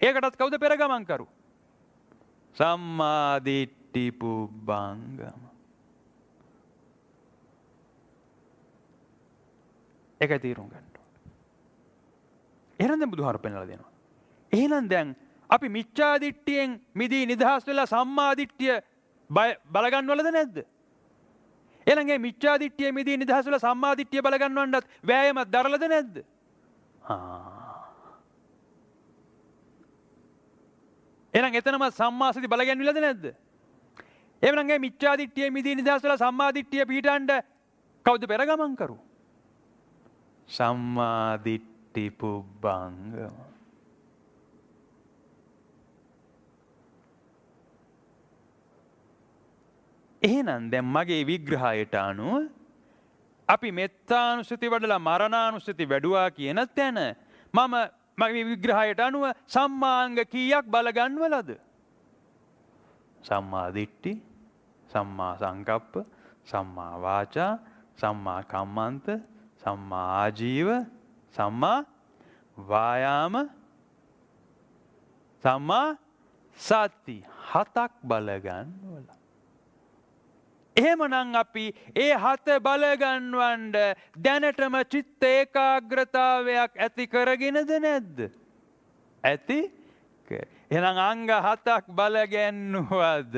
ඒකටත් කවුද පෙරගමන් කරු? සම්මා දිට්ඨි පුබ්බංගම. ඒකයි තීරුම් ගන්න. එහෙනම් දැන් බුදුහාර පෙන්වලා දෙනවා. එහෙනම් දැන් අපි මිච්ඡා දිට්ඨියෙන් මිදී නිදහස් වෙලා සම්මා දිට්ඨිය බලගන්නවලද නැද්ද? එහෙනම් මේ මිච්ඡා දිට්ඨිය මිදී නිදහස් වෙලා සම්මා දිට්ඨිය බලගන්නවන්නත් වෑයමක් දරලද නැද්ද? එහෙනම් එතනම සම්මා සති බලගැන්විලද නැද්ද? එහෙනම් මේ මිච්ඡා දිට්ඨිය මිදී නිදහස් වෙලා සම්මා දිට්ඨිය පිහිටන්න කවුද පෙරගමන් කරු? සම්මා දිට්ඨි පුබ්බංගම. එහෙනම් දැන් මගේ විග්‍රහයට අනුව අපි මෙත්තානුස්සති වඩලා මරණානුස්සති වැඩුවා කියන තැන මම මගේ විග්‍රහයට අනුව සම්මාංග කීයක් බලගන්නවලද? සම්මා දිට්ඨි, සම්මා සංකප්ප, සම්මා වාචා, සම්මා කම්මන්ත, සම්මා ආජීව, සම්මා වායාම, සම්මා සති 7ක් බලගන්නවල. එහෙමනම් අපි ඒ 7 බලගන්වන්න දැනටම චිත්ත ඒකාග්‍රතාවයක් ඇති කරගෙනද නැද්ද? ඇති. එහෙනම් අංග 7ක් බලගන්නුවද?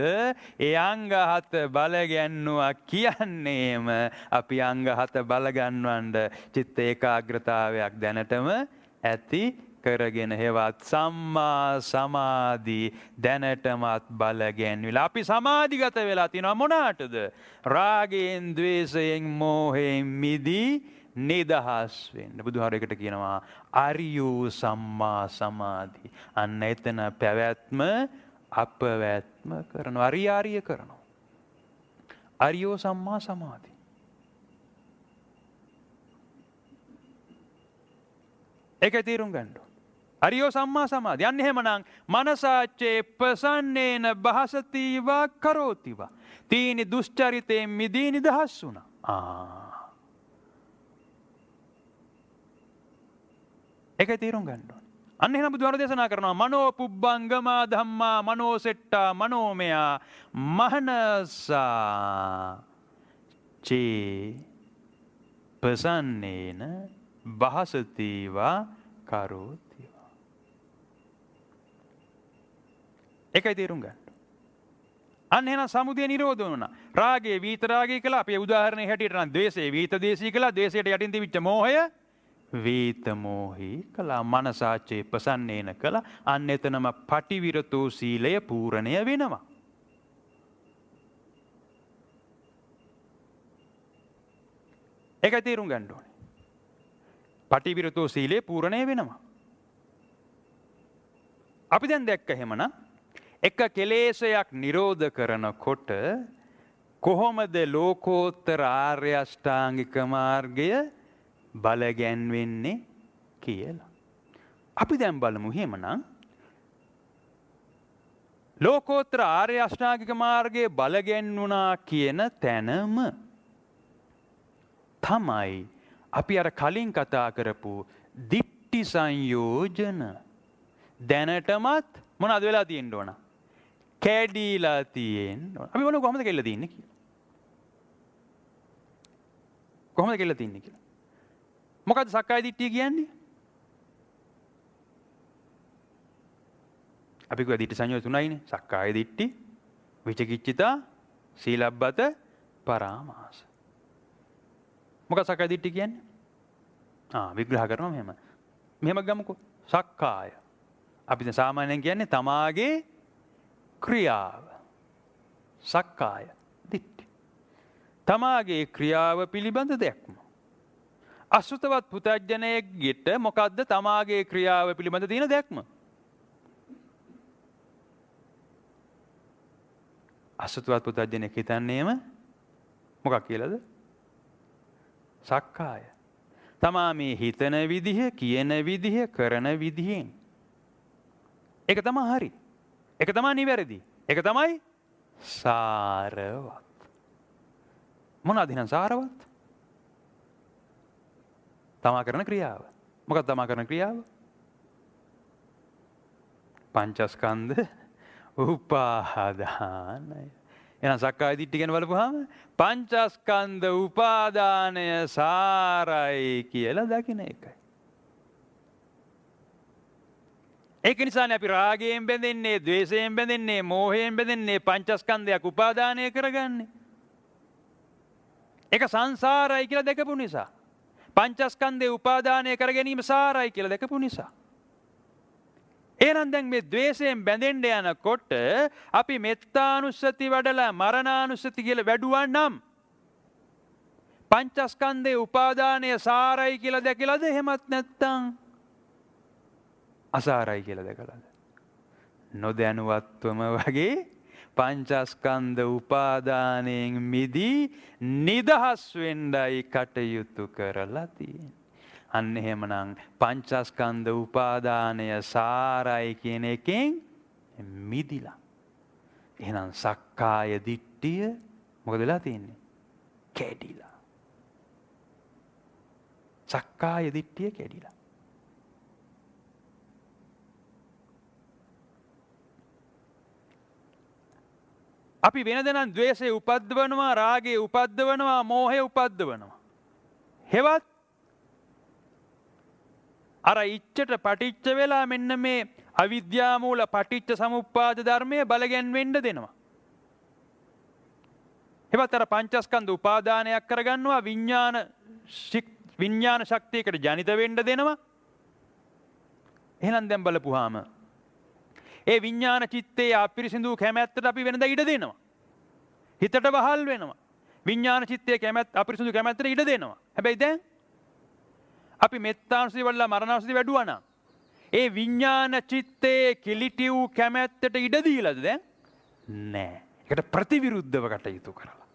ඒ අංග 7 බලගන්නවා කියන්නේම අපි අංග 7 බලගන්වන්න චිත්ත ඒකාග්‍රතාවයක් දැනටම ඇති කරගෙන හේවත් සම්මා සමාධි දැනටමත් බලගැන්විලා අපි සමාධිගත වෙලා තිනවා මොනකටද? රාගයෙන්, ద్వේෂයෙන්, මෝහයෙන් මිදී නිදහස් වෙන්න. බුදුහාරයකට කියනවා අරියෝ සම්මා සමාධි. අන්න එතන පැවැත්ම අපවැත්ම කරනවා. අරියාරිය කරනවා. අරියෝ සම්මා සමාධි. ඒකයි තේරුම් ගන්න. අරියෝ සම්මා සමාධි. අන්න එහෙමනම් මනසාච්චේ ප්‍රසන්නේන භාසතිවා කරෝතිවා. තීනි දුෂ්චරිතයෙන් මිදී නිදහස් වුණා. ඒකයි තේරුම් ගන්න ඕනේ. අන්න එහෙනම් බුදුහාර දේශනා කරනවා මනෝ පුබ්බංගමා ධම්මා මනෝ සෙට්ටා මනෝමයා මහනසා චේ ප්‍රසන්නේන භාසතිවා කරෝතිවා. ඒකයි තේරුම් ගන්න. අන්න එහෙනම් සමුදය නිරෝධ වුණා. රාගේ විත රාගය කළා. අපි උදාහරණයක් හැටියට නම් ද්වේෂේ විත දේශී කළා. ද්වේෂයට යටින් තිබිච්ච මෝහය වීත මෝහී කළා. මනසාචේ ප්‍රසන්නේන කළා. අන්න එතනම පටිවිරතෝ සීලය පූර්ණය වෙනවා. ඒකයි තේරුම් ගන්න ඕනේ. පටිවිරතෝ සීලේ පූර්ණය වෙනවා. අපි දැන් දැක්ක එහෙමනම් එක කෙලෙසයක් නිරෝධ කරනකොට කොහොමද ලෝකෝත්තර ආර්ය අෂ්ටාංගික මාර්ගය බලගැන්වෙන්නේ කියලා. අපි දැන් බලමු එහෙමනම් ලෝකෝත්තර ආර්ය අෂ්ටාංගික මාර්ගයේ බලගැන්වුණා කියන තැනම තමයි අපි අර කලින් කතා කරපු දිට්ඨි සංයෝජන දැනටමත් මොනවද වෙලා තියෙන්න ඕන? කැඩීලා තියෙන්න ඕන. අපි බලමු කොහොමද කෙල්ල තියෙන්නේ කියලා. කොහොමද කෙල්ල තියෙන්නේ කියලා. මොකද්ද සක්කාය දිට්ඨිය කියන්නේ? අපි කිව්වා දිට්ඨි සංයෝජන තුනයිනේ. සක්කාය දිට්ඨි, විචිකිච්ඡිතා, සීලබ්බත, පරාමාස. මොකක්ද සක්කාය දිට්ඨිය කියන්නේ? විග්‍රහ කරනවා මෙහෙම. මෙහෙම ගමුකෝ. සක්කාය. අපි දැන් සාමාන්‍යයෙන් කියන්නේ තමාගේ ක්‍රියාව. සක්කාය දිට්ඨි. තමාගේ ක්‍රියාව පිළිබඳ දැක්ම. අසුතවත් පුතඥයෙක්ට මොකද්ද තමාගේ ක්‍රියාව පිළිබඳ තියෙන දැක්ම? අසුතවත් පුතඥයෙක් හිතන්නේම මොකක් කියලාද? සක්කාය. තමා මේ හිතන විදිහ, කියන විදිහ, කරන විදිහෙන්. ඒක තමයි හරි. ඒක තමයි නිවැරදි. ඒක තමයි සාරවත්. මොනවද එහෙනම් සාරවත්? තමා කරන ක්‍රියාව. මොකක්ද තමා කරන ක්‍රියාව? පංචස්කන්ධ උපාදානය. එහෙනම් සක්කාය දිට්ඨිය ගැන බලපුවාම පංචස්කන්ධ උපාදානය සාරයි කියලා දකින්න එකයි. ඒක නිසානේ අපි රාගයෙන් බැඳෙන්නේ, ද්වේෂයෙන් බැඳෙන්නේ, මෝහයෙන් බැඳෙන්නේ, පංචස්කන්ධයක් උපාදානය කරගන්නේ. ඒක සංසාරයි කියලා දැකපු නිසා. පංචස්කන්ධේ උපාදානය කර ගැනීම සාරයි කියලා දැකපු නිසා. එහෙනම් දැන් මේ ද්වේෂයෙන් බැඳෙන්න යනකොට අපි මෙත්තානුස්සති වඩලා මරණානුස්සති කියලා වැඩුවා නම් පංචස්කන්ධයේ උපාදානය සාරයි කියලා දැකලාද? එහෙමත් නැත්නම් අසාරයි කියලා දැකලාද? නොදැනුවත්වම වගේ පංචස්කන්ධ උපාදානයෙන් මිදී නිදහස් වෙන්නයි කටයුතු කරලා තියෙන්නේ. අන්න එහෙමනම් පංචස්කන්ධ උපාදානය සාරයි කියන එකෙන් මිදිලා. එහෙනම් සක්කාය දිට්ඨිය මොකද වෙලා තියෙන්නේ? කැඩිලා. සක්කාය දිට්ඨිය කැඩිලා. අපි වෙනදනම් ද්වේෂය උපද්දවනවා, රාගය උපද්දවනවා, මෝහය උපද්දවනවා. හෙවත් අර ඉච්ඡට පටිච්ච වෙලා මෙන්න මේ අවිද්‍යා මූල පටිච්ච සමුප්පාද ධර්මයේ බලගැන්වෙන්න දෙනවා. හෙවත් අර පංචස්කන්ධ උපාදානයක් කරගන්නවා, විඥාන ශක්තියකට ජනිත වෙන්න දෙනවා. එහෙනම් දැන් බලපුවාම ඒ විඥාන චිත්තයේ අපිරිසිදු කැමැත්තට අපි වෙනද ඉඩ දෙනවා. හිතට වහල් වෙනවා. විඥාන චිත්තයේ කැමැත්ත අපිරිසිදු කැමැත්තට ඉඩ දෙනවා. හැබැයි දැන් අපි මෙත්තානුසතිය වඩලා මරණානුසතිය වැඩුවා නම් ඒ විඥාන චිත්තයේ කිලිටි වූ කැමැත්තට ඉඩ දීලාද දැන්? නෑ. ඒකට ප්‍රතිවිරුද්ධව කටයුතු කරලා.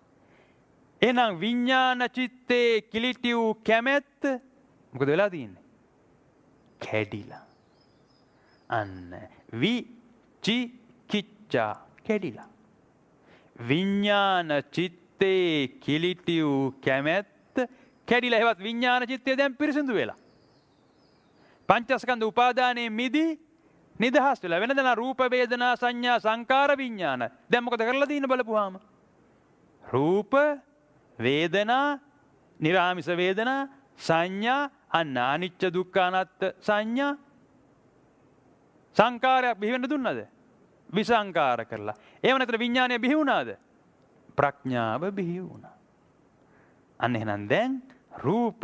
එහෙනම් විඥාන චිත්තයේ කිලිටි වූ කැමැත්ත මොකද වෙලා තියෙන්නේ? කැඩිලා. අන්න විචිකිච්ඡා කැඩිලා. විඥාන චිත්තේ කිලිටි වූ කැමැත්ත කැඩිලා. හෙවත් විඥාන චිත්තය දැන් පිරිසිදු වෙලා. පංචස්කන්ධ උපාදානයේ මිදී නිදහස් වෙලා. වෙනදන රූප වේදනා සංඥා සංකාර විඥාන. දැන් මොකද කරලා තියෙන්නේ බලපුවාම? රූප වේදනා නිරාමිස වේදනා සංඥා අන්න අනිච්ච දුක්ඛ අනාත්ම සංඥා සංකාරයක් බිහි වෙන්න දුන්නද? විසංකාර කරලා. එහෙම නැත්නම් විඥානය බිහි වුණාද? ප්‍රඥාව බිහි වුණා. අන්න එහෙනම් දැන් රූප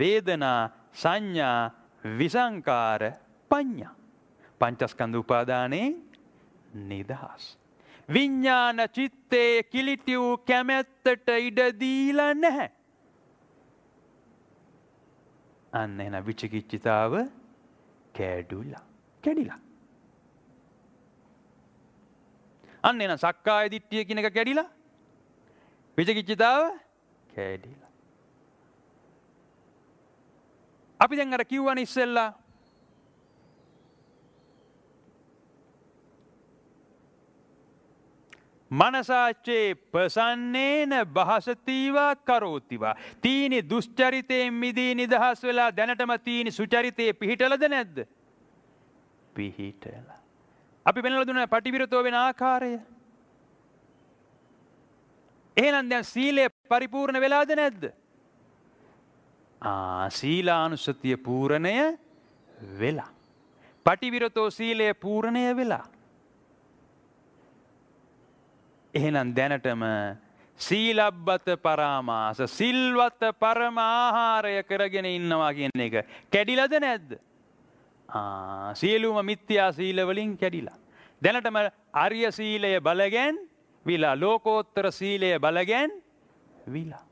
වේදනා සංඥා විසංකාර පඤ්ඤා පංචස්කන්ධ උපාදානයේ නිදහස්. විඥාන චිත්තේ කිලිටි වූ කැමැත්තට ඉඩ දීලා නැහැ. අන්න එහෙනම් විචිකිච්ඡිතාව කැඩුලා. කැඩිලා. අන්න එහෙනම් සක්කාය දිට්ඨිය කියන එක කැඩිලා. විචිකිච්ඡිතාව කැඩිලා. අපි දැන් අර කිව්වනේ ඉස්සෙල්ලා මනසාචේ පසන්නේන භාසතිවා කරෝතිවා. තීනි දුෂ්චරිතයෙන් මිදී නිදහස් වෙලා දැනටම තීනි සුචරිතේ පිහිටලද නැද්ද? පිහිටලා. අපි වෙනලා දුන්න පටිවිරතෝ වෙන ආකාරය. එහෙනම් දැන් සීලය පරිපූර්ණ වෙලාද නැද්ද? සීලානුස්සතිය පූර්ණය වෙලා. පටිවිරතෝ සීලය පූර්ණය වෙලා. එහෙනම් දැනටම සීලබ්බත පරාමාස සිල්වත පරම ආහාරය කරගෙන ඉන්නවා කියන එක කැඩිලාද නැද්ද? සියලුම මිත්‍යා සීල වලින් කැඩිලා. දැනටම ආර්ය සීලය බලගෙන් විලා ලෝකෝත්තර සීලය බලගෙන් විලා.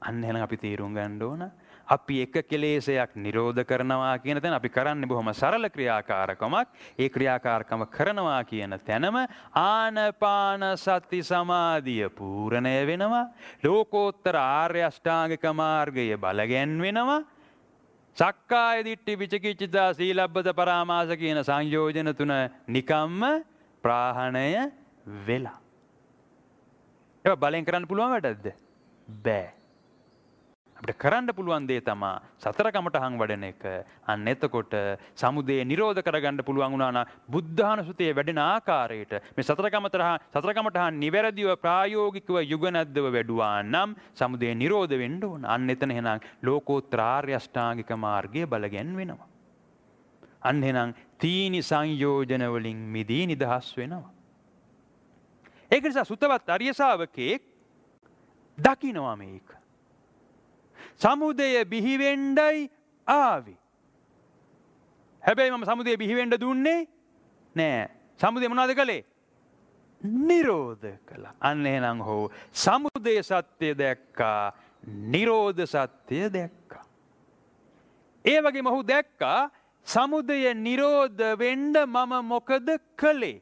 අන්න එහෙනම් අපි තීරුම් ගන්න ඕන අපි එක කෙලෙසයක් නිරෝධ කරනවා කියන තැන අපි කරන්නේ බොහොම සරල ක්‍රියාකාරකමක්. ඒ ක්‍රියාකාරකම කරනවා කියන තැනම ආනපාන සති සමාධිය පූර්ණය වෙනවා. ලෝකෝත්තර ආර්ය අෂ්ටාංගික මාර්ගය බලගෙන් වෙනවා. සක්කාය දිට්ඨි විචිකිච්ඡා සීලබ්බත පරාමාස කියන සංයෝජන තුන නිකම්ම ප්‍රාහණය වෙලා. ඒක බලෙන් කරන්න පුළුවන් වැඩක්ද? බෑ. අපිට කරන්න පුළුවන් දේ තමයි සතර කමඨහං වඩන එක. අන්න එතකොට සමුදය නිරෝධ කරගන්න පුළුවන් වුණා නම් බුද්ධානුස්සතිය වැඩෙන ආකාරයට මේ සතර කමඨහං නිවැරදිව ප්‍රායෝගිකව යුගනද්දව වැඩුවා නම් සමුදය නිරෝධ වෙන්න ඕන. අන්න එතන එහෙනම් ලෝකෝත්තර ආර්ය අෂ්ටාංගික මාර්ගය බලගෙන් වෙනවා. අන්න එහෙනම් තීනි සංයෝජන වලින් මිදී නිදහස් වෙනවා. ඒක නිසා සුතවත් ආර්ය ශාවකෙක් දකින්නවා මේක. සමුදය බිහි වෙන්නයි ආවේ. හැබැයි මම සමුදය බිහි වෙන්න දුන්නේ නෑ. සමුදය මොනවද කළේ? නිරෝධ කළා. අන්න එහෙනම් ඔහු සමුදය සත්‍ය දැක්කා, නිරෝධ සත්‍ය දැක්කා. ඒ වගේම ඔහු දැක්කා සමුදය නිරෝධ වෙන්න මම මොකද කළේ?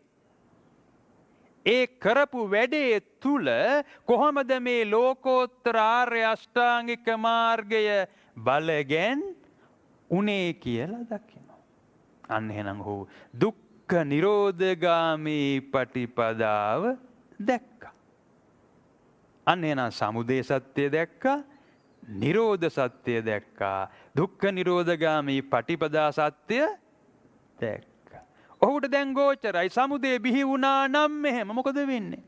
ඒ කරපු වැඩේ තුල කොහොමද මේ ලෝකෝත්තර ආර්ය අෂ්ටාංගික මාර්ගය බලගෙන් උනේ කියලා දකිනවා. අන්න එහෙනම් ඔහු දුක්ඛ නිරෝධගාමී පටිපදාව දැක්කා. අන්න එහෙනම් සමුදය සත්‍ය දැක්කා, නිරෝධ සත්‍ය දැක්කා, දුක්ඛ නිරෝධගාමී පටිපදා සත්‍ය දැක්කා. ඔහුට දැන් ගෝචරයි සමුදය බිහි වුණා නම් මෙහෙම මොකද වෙන්නේ?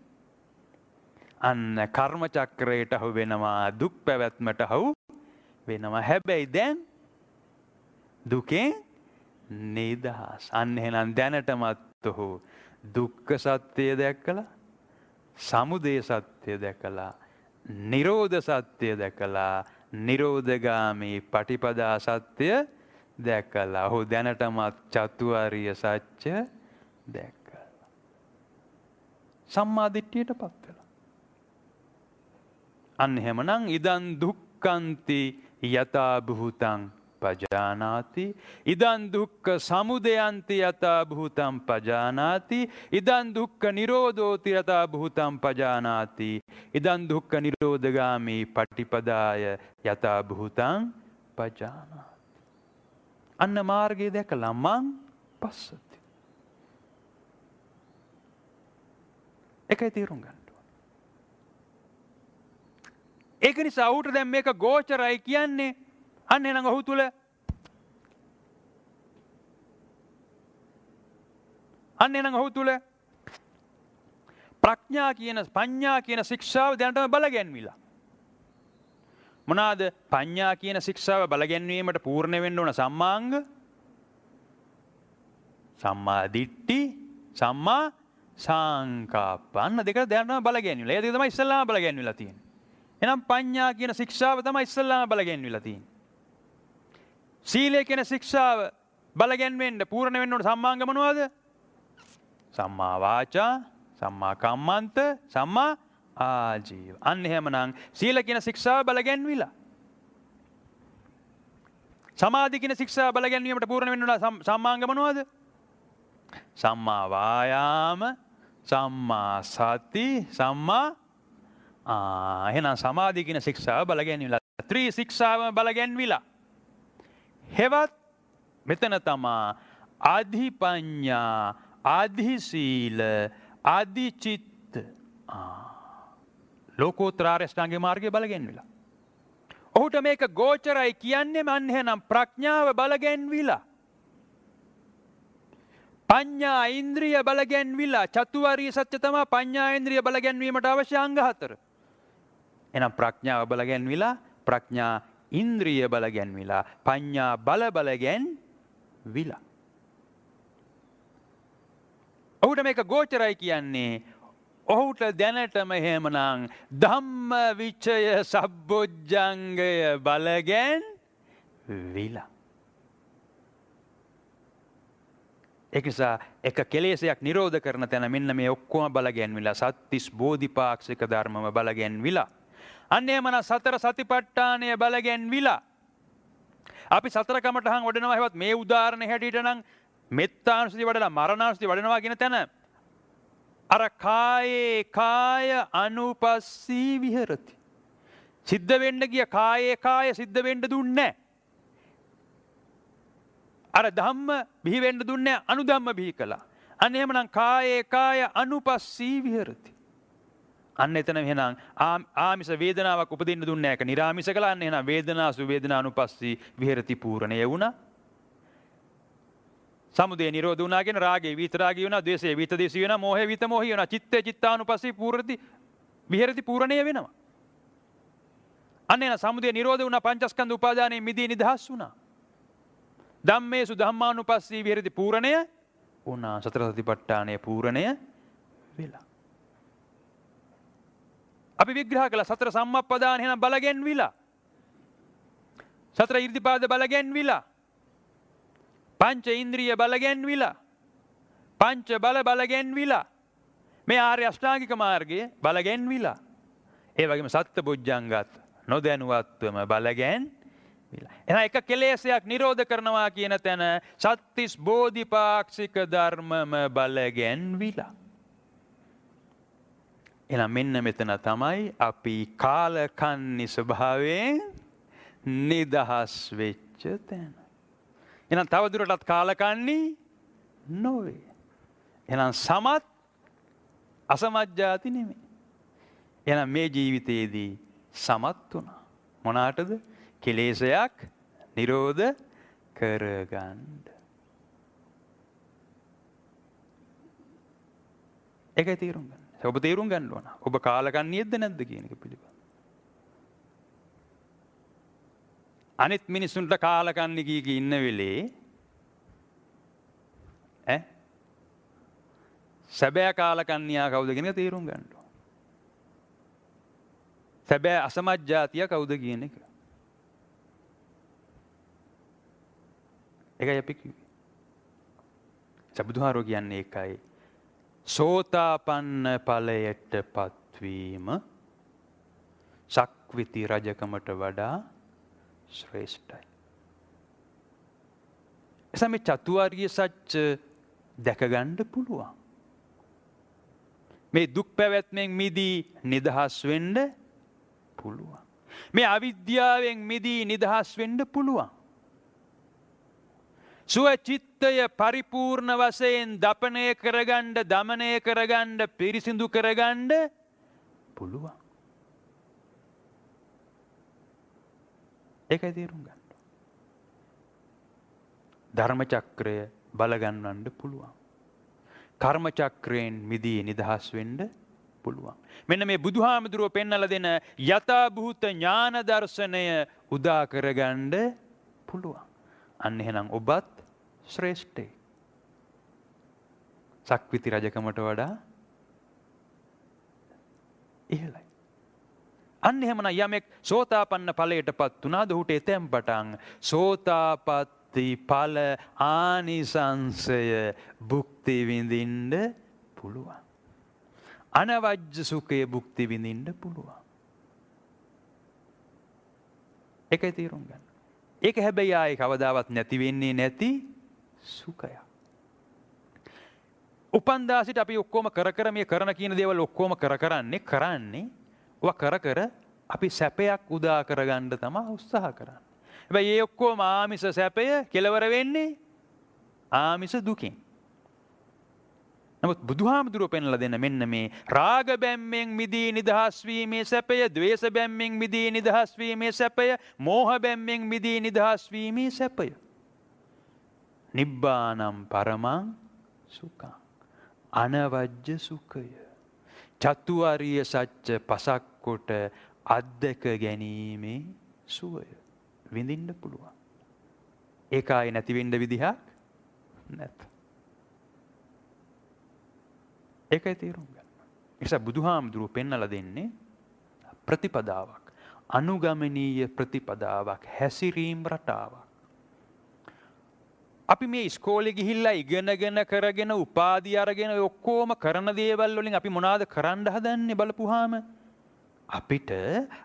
අන්න කර්ම චක්‍රයට අහු වෙනවා, දුක් පැවැත්මට අහු වෙනවා. හැබැයි දැන් දුකෙන් නිදහස්. අන්න එහෙනම් දැනටමත් ඔහු දුක්ඛ සත්‍ය දැකලා, සමුදය සත්‍ය දැකලා, නිරෝධ සත්‍ය දැකලා, නිරෝධගාමී පටිපදා සත්‍ය දැකලා. ඔහු දැනටමත් චතුාර්ය සත්‍ය දැකලා. සම්මා දිට්ඨියටපත් වෙලා. අන්න එහෙමනම් ඉදං දුක්ඛන්ති යතා භූතං පජානාති, ඉදං දුක්ඛ සමුදයන්ති යතා භූතං පජානාති, ඉදං දුක්ඛ නිරෝධෝති යතා භූතං පජානාති, ඉදං දුක්ඛ නිරෝධගාමී පටිපදාය යතා භූතං පජානාති. අන්න මාර්ගය දැකලා මං පස්සති. එකයි තේරුම් ගන්න ඕන. ඒක නිසා ඔහුට දැන් මේක ගෝචරයි කියන්නේ. අන්න එහෙනම් ඔහු තුල ප්‍රඥා කියන පඤ්ඤා කියන ශික්ෂාව දැනටම බලගැන්විලා. මොනවාද පඤ්ඤා කියන ශික්ෂාව බලගැන්වීමට පූර්ණ වෙන්න ඕන සම්මාංග? සම්මා දිට්ඨි, සම්මා සංකප්ප. අන්න දෙක දැනටම බලගැන්විලා. ඒ දෙක තමයි ඉස්සල්ලාම බලගැන්විලා තියෙන්නේ. එහෙනම් පඤ්ඤා කියන ශික්ෂාව තමයි ඉස්සල්ලාම බලගැන්විලා තියෙන්නේ. සීලය කියන ශික්ෂාව බලගැන්වෙන්න පූර්ණ වෙන්න ඕන සම්මාංග මොනවද? සම්මා වාචා, සම්මා කම්මන්ත, සම්මා ආජීව. අන්න එහෙමනම් සීල කියන ශික්ෂාව බලගැන්විලා. සමාධි කියන ශික්ෂාව බලගැන්වීමට පූර්ණ වෙන්න ඕන සම්මාංග මොනවද? සම්මා වායාම, සම්මා සති, සම්මා එහෙනම් සමාධි කියන ශික්ෂාව බලගැන්විලා. ත්‍රි ශික්ෂාවම බලගැන්විලා. හෙවත් මෙතන තමා ආදි පඤ්ඤා, ආදි සීල, ආදි චිත්ත ලෝකෝත්තර අෂ්ටාංගික මාර්ගය බලගැන්විලා. ඔහුට මේක ගෝචරයි කියන්නේ මන් එහෙනම් ප්‍රඥාව බලගැන්විලා. පඤ්ඤා ඉන්ද්‍රිය බලගැන්විලා. චතුාර්ය සත්‍ය තමයි පඤ්ඤා ඉන්ද්‍රිය බලගැන්වීමට අවශ්‍ය අංග 4. එහෙනම් ප්‍රඥාව බලගැන්විලා, ප්‍රඥා ඉන්ද්‍රිය බලගැන්විලා, පඤ්ඤා බලගැන්විලා. ඔහුට මේක ගෝචරයි කියන්නේ ඔහුට දැනටම එහෙමනම් ධම්ම විචය සබ්බොජ්ජංගය බලගැන්විලා. ඒක නිසා එක කෙලෙසයක් නිරෝධ කරන තැන මෙන්න මේ ඔක්කොම බලගැන්විලා. සත්‍තිස් බෝධිපාක්ෂික ධර්මම බලගැන්විලා. අන්න එහෙමනම් සතර සතිපට්ඨානය බලගැන්විලා. අපි සතර කමඨහන් වඩනවා හැවත් මේ උදාහරණ හැටියට නම් මෙත්තානුස්සතිය වඩලා මරණානුස්සතිය වඩනවා කියන තැන අර කායේ කාය අනුපස්සී විහෙරති. සිද්ධ වෙන්න ගිය කායේ කාය සිද්ධ වෙන්න දුන්නේ අර ධම්ම බිහි වෙන්න දුන්නේ අනුධම්ම බිහි කළා. අන්න එහෙමනම් කායේ කාය අනුපස්සී විහෙරති. අන්න එතන එහෙනම් ආමිෂ වේදනාවක් උපදින්න දුන්නේ නැහැ. ඒක නිර්ආමිෂ කළා. අන්න එහෙනම් වේදනාසු වේදනානුපස්සී විහෙරති පූර්ණය වුණා. සමුදය නිරෝධ වුණා කියන රාගේ විතරාගී වෙනවා, ද්වේෂයේ විතදේශී වෙනවා, මෝහයේ විතමෝහී වෙනවා, චිත්තේ චිත්තානුපස්සී පූර්ණති විහෙරති පූර්ණය වෙනවා. අන්න එහෙනම් සමුදය නිරෝධ වුණා, පංචස්කන්ධ උපාදානයේ මිදී නිදහස් වුණා. ධම්මේසු ධම්මානුපස්සී විහෙරති පූර්ණය වුණා. සතර සතිපට්ඨානය පූර්ණය වෙලා. අපි විග්‍රහ කළා සතර සම්මප්පදාන එහෙනම් බලගැන්විලා. සතර ඉර්ධිපාද බලගැන්විලා. පංච ඉන්ද්‍රිය බලගැන්විලා. පංච බල බලගැන්විලා. මේ ආර්ය අෂ්ටාංගික මාර්ගයේ බලගැන්විලා. ඒ වගේම සත්බොජ්ජංගත් නොදැනුවත්වම බලගැන්විලා. එහෙනම් එක කෙලෙසයක් නිරෝධ කරනවා කියන තැන සත්‍තිස් බෝධිපාක්ෂික ධර්මම බලගැන්විලා. එහෙනම් මෙන්න මෙතන තමයි අපි කාලකන්නි ස්වභාවයෙන් නිදහස් වෙච්ච තැන. එහෙනම් තවදුරටත් කාලකන්නි නොවේ. එහෙනම් සමත් අසමත් ಜಾති නෙමෙයි. එහෙනම් මේ ජීවිතයේදී සමත් වුණා. මොනාටද? කෙලෙසයක් නිරෝධ කරගන්න. ඒකයි තේරුම් ගන්න. ඔබ තේරුම් ගන්න ඕන. ඔබ කාලකන්නියෙක්ද නැද්ද කියන එක පිළිබඳව. අනිත් මිනිසුන්ට කාලකන්ණි කී ඉන්න වෙලේ සැබෑ කාලකන්ණියා කවුද කියන එක තේරුම් ගන්න ඕන. සැබෑ අසමත් ජාතිය කවුද කියන එක. ඒකයි අපි කිව්වේ. බුදුහාරෝ කියන්නේ ඒකයි. සෝතාපන්න ඵලයට පත්වීම සක්විති රජකමට වඩා ශ්‍රේෂ්ඨයි. එසම චතුරාර්ය සත්‍ය දැක ගන්න පුළුවන්. මේ දුක් පැවැත්මෙන් මිදී නිදහස් වෙන්න පුළුවන්. මේ අවිද්‍යාවෙන් මිදී නිදහස් වෙන්න පුළුවන්. සුවචිත්තය පරිපූර්ණ වශයෙන් දපනය කරගන්න, දමනය කරගන්න, පිරිසිදු කරගන්න පුළුවන්. ඒකයි තේරුම් ගන්න. ධර්ම චක්‍රය බලගන්නවන්න පුළුවන්. කර්ම චක්‍රයෙන් මිදී නිදහස් වෙන්න පුළුවන්. මෙන්න මේ බුදුහාමුදුරුවෝ පෙන්වලා දෙන යථාභූත ඥාන දර්ශනය උදා කරගන්න පුළුවන්. අන්න එහෙනම් ඔබත් ශ්‍රේෂ්ඨයි. සක්විති රජකමට වඩා ඉහළයි. අන්න එහෙමනම් යමෙක් සෝතාපන්න ඵලයටපත් වුණාද ඔහුට එතෙන් පටන් සෝතාපට්ටි ඵල ආනිසංසය භුක්ති විඳින්න පුළුවන්. අනවජ්‍ය සුඛය භුක්ති විඳින්න පුළුවන්. ඒකයි තේරුම් ගන්න. ඒක හැබැයි ආයේ කවදාවත් නැති වෙන්නේ නැති සුඛයක්. උපන්දා සිට අපි ඔක්කොම කර මේ කරන කියන දේවල් ඔක්කොම කරන්නේ ඔවා කර අපි සැපයක් උදා කරගන්න තමයි උත්සාහ කරන්නේ. හැබැයි ඒ ඔක්කොම ආමිෂ සැපය කෙලවර වෙන්නේ ආමිෂ දුකින්. නමුත් බුදුහාමුදුරුවෝ පෙන්වලා දෙන මෙන්න මේ රාග බැම්මෙන් මිදී නිදහස් වීමේ සැපය, ද්වේෂ බැම්මෙන් මිදී නිදහස් වීමේ සැපය, මෝහ බැම්මෙන් මිදී නිදහස් වීමේ සැපය. නිබ්බානම් පරමං සුඛං. අනවජ්‍ය සුඛය. චතුාර්ය සත්‍ය පසක් කොට අද්දක ගැනීමේ සුවය විඳින්න පුළුවන්. ඒකයි නැති වෙන්න විදිහක් නැත. ඒකයි තේරුම් ගන්න. නිසා බුදුහාමුදුරුවෝ පෙන්වලා දෙන්නේ ප්‍රතිපදාවක්. අනුගමනීය ප්‍රතිපදාවක්, හැසිරීම් රටාවක්. අපි මේ ඉස්කෝලේ ගිහිල්ලා ඉගෙනගෙන කරගෙන උපාධිය අරගෙන ඔක්කොම කරන දේවල් වලින් අපි මොනවාද කරන්න හදන්නේ බලපුවාම අපිට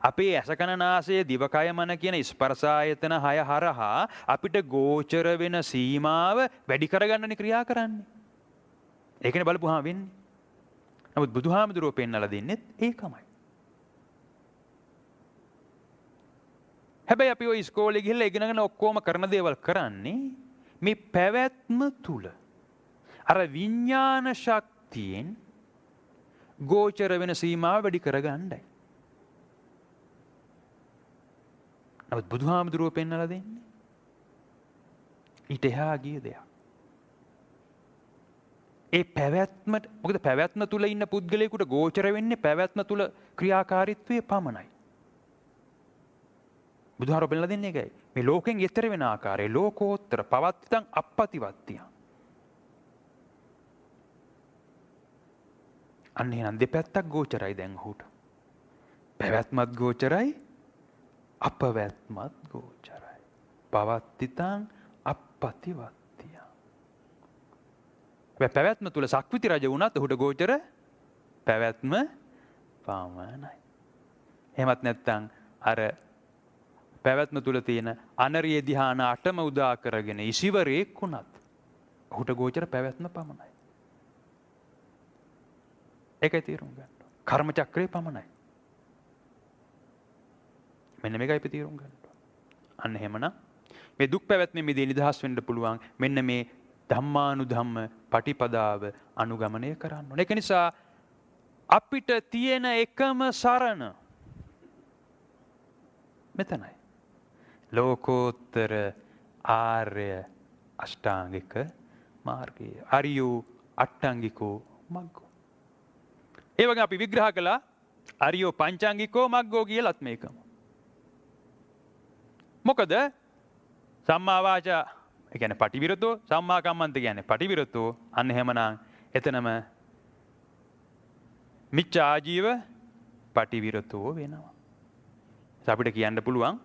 අපේ ඇසකන නාසය දිවකය මන කියන ස්පර්ශ ආයතන 6 හරහා අපිට ගෝචර වෙන සීමාව වැඩි කරගන්නනේ ක්‍රියා කරන්නේ. ඒකනේ බලපුවාම වෙන්නේ. නමුත් බුදුහාමුදුරුවෝ පෙන්වලා දෙන්නේ ඒකමයි. හැබැයි අපි ওই ඉස්කෝලේ ගිහිල්ලා ඉගෙනගෙන ඔක්කොම කරන දේවල් කරන්නේ මේ පැවැත්ම තුල අර විඥාන ශක්තියෙන් ගෝචර වෙන සීමාව වැඩි කරගන්නයි. නමුත් බුදුහාමුදුරුවෝ පෙන්වලා දෙන්නේ ඊට එහා ගිය දෙයක්. ඒ පැවැත්මට මොකද පැවැත්ම තුල ඉන්න පුද්ගලයෙකුට ගෝචර වෙන්නේ පැවැත්ම තුල ක්‍රියාකාරීත්වයේ පමණයි. බුදුහාරෝ පෙන්ලා දෙන්නේ ඒකයි. මේ ලෝකෙන් ඈතර වෙන ආකාරය ලෝකෝත්තර පවත්තිතං අපපතිවත්තිය. අන්න එහෙනම් දෙපැත්තක් ගෝචරයි දැන් ඔහුට. පැවැත්මත් ගෝචරයි අපවැත්මත් ගෝචරයි. පවත්තිතං අපපතිවත්තිය. පැවැත්ම තුල සක්විති රජ වුණත් ඔහුට ගෝචර පැවැත්ම පමණයි. එහෙමත් නැත්නම් අර පැවැත්ම තුල තියෙන අනරිය ධ්‍යාන 8ම උදා කරගෙන ඉසිවරේක් වුණත් ඔහුට ගෝචර පැවැත්ම පමණයි. ඒකයි තේරුම් ගන්න. කර්ම චක්‍රේ පමණයි. මෙන්න මේකයි අපි තේරුම් ගන්න. අන්න එහෙමනම් මේ දුක් පැවැත්මෙන් මිදී නිදහස් වෙන්න පුළුවන් මෙන්න මේ ධම්මානුධම්ම පටිපදාව අනුගමනය කරන්න ඕනේ. ඒක නිසා අපිට තියෙන එකම සරණ මෙතනයි. ලෝකෝත්තර ආර්ය අෂ්ටාංගික මාර්ගය. අරියෝ අට්ටාංගිකෝ මග්ගෝ. ඒ වගේ අපි විග්‍රහ කළා අරියෝ පංචාංගිකෝ මග්ගෝ කියලාත් මේකම. මොකද සම්මා වාචා ඒ කියන්නේ පටිවිරතෝ සම්මා කම්මන්ත කියන්නේ පටිවිරතෝ අන්න එහෙමනම් එතනම මිච්ඡා ආජීව පටිවිරතෝ වෙනවා. අපිට කියන්න පුළුවන්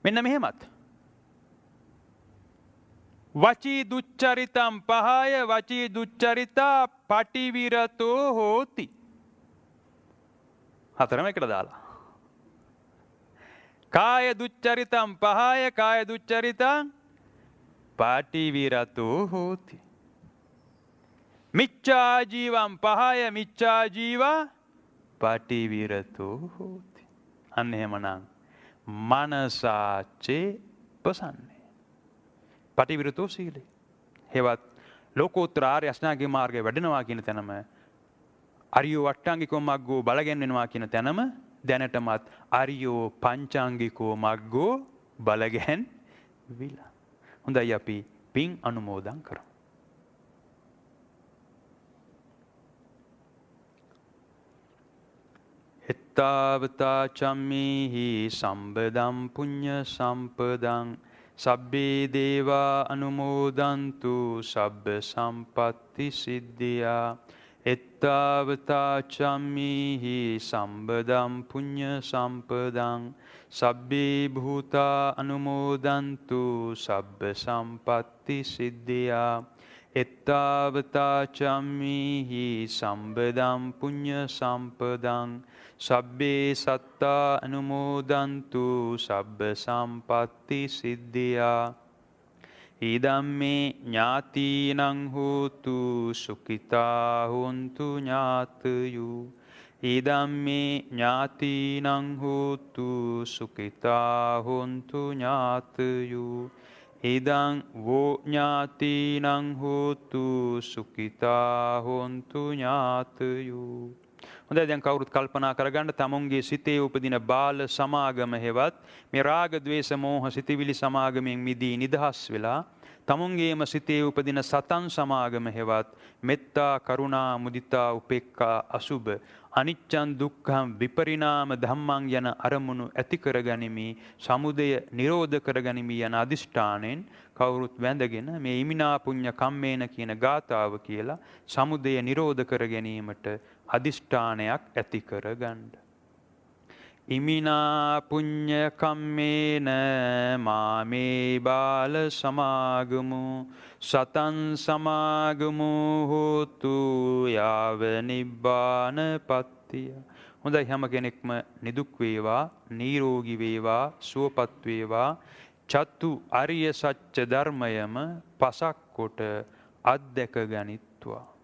මෙන්න මෙහෙමත් වචී දුච්චරිතම් පහය වචී දුච්චරිතා පටිවිරතෝ හෝති. හතරම එකට දාලා කාය දුච්චරිතම් පහය කාය දුච්චරිතං පටිවිරතෝ හෝති. මිච්ඡා ජීවම් පහය මිච්ඡා ජීවා පටිවිරතෝ හෝති. අන්න එහෙමනම් මනසාචේ පසන්නේ පටිවිරතෝ සීලේ. හේවත් ලෝකෝත්තර ආර්ය අෂ්ටාංගික මාර්ගයේ වැඩෙනවා කියන තැනම අරියෝ අට්ටාංගිකෝ මග්ගෝ බලගැන්වෙනවා කියන තැනම දැනටමත් අරියෝ පංචාංගිකෝ මග්ගෝ බලගැන් විලා. හොඳයි අපි පින් අනුමෝදන් කරමු. එත්තාවතා චම්මේහි සම්බදම් පුඤ්ඤ සම්පදං සබ්බේ දේවා අනුමෝදන්තු සබ්බ සම්පත්ති සිද්ධියා. එත්තාවතා චම්මේහි සම්බදම් පුඤ්ඤ සම්පදං සබ්බේ භූතා අනුමෝදන්තු සබ්බ සම්පත්ති සිද්ධියා. එත්තාවතා චම්මේහි සම්බදම් පුඤ්ඤ සම්පදං සබ්බේ සත්තා අනුමෝදන්තු සබ්බ සම්පත්ති සිද්ධියා. ඉදම්මේ ඥාතීනං හෝතු සුඛිතා හොන්තු ඥාතයෝ. ඉදම්මේ ඥාතීනං හෝතු සුඛිතා හොන්තු ඥාතයෝ. ඉදං වෝ ඥාතීනං හෝතු සුඛිතා හොන්තු ඥාතයෝ. හොඳයි දැන් කවුරුත් කල්පනා කරගන්න තමුන්ගේ සිතේ උපදින බාල සමාගම හෙවත් මේ රාග ద్వේෂ මෝහ සිතවිලි සමාගමෙන් මිදී නිදහස් වෙලා තමුන්ගේම සිතේ උපදින සතන් සමාගම හෙවත් මෙත්තා කරුණා මුදිතා උපේක්ඛා අසුබ අනිච්චං දුක්ඛං විපරිණාම ධම්මං යන අරමුණු ඇති කරගනිමි සමුදය නිරෝධ කරගනිමි යන අදිෂ්ඨානෙන් කවුරුත් වැඳගෙන මේ ඉමිනා පුඤ්ඤ කම්මේන කියන ගාථාව කියලා සමුදය නිරෝධ කර ගැනීමට අදිෂ්ඨානයක් ඇති කරගන්න. ඉමිනා පුඤ්ඤ කම්මේන මාමේ බාල සමාගමු සතං සමාගමු හෝතු යාව නිබ්බාන පත්තිය. හොඳයි හැම කෙනෙක්ම නිදුක් වේවා නිරෝගී වේවා සුවපත් වේවා චතු අරිය සත්‍ය ධර්මයම පසක් කොට අත්දැක ගනිත්වා.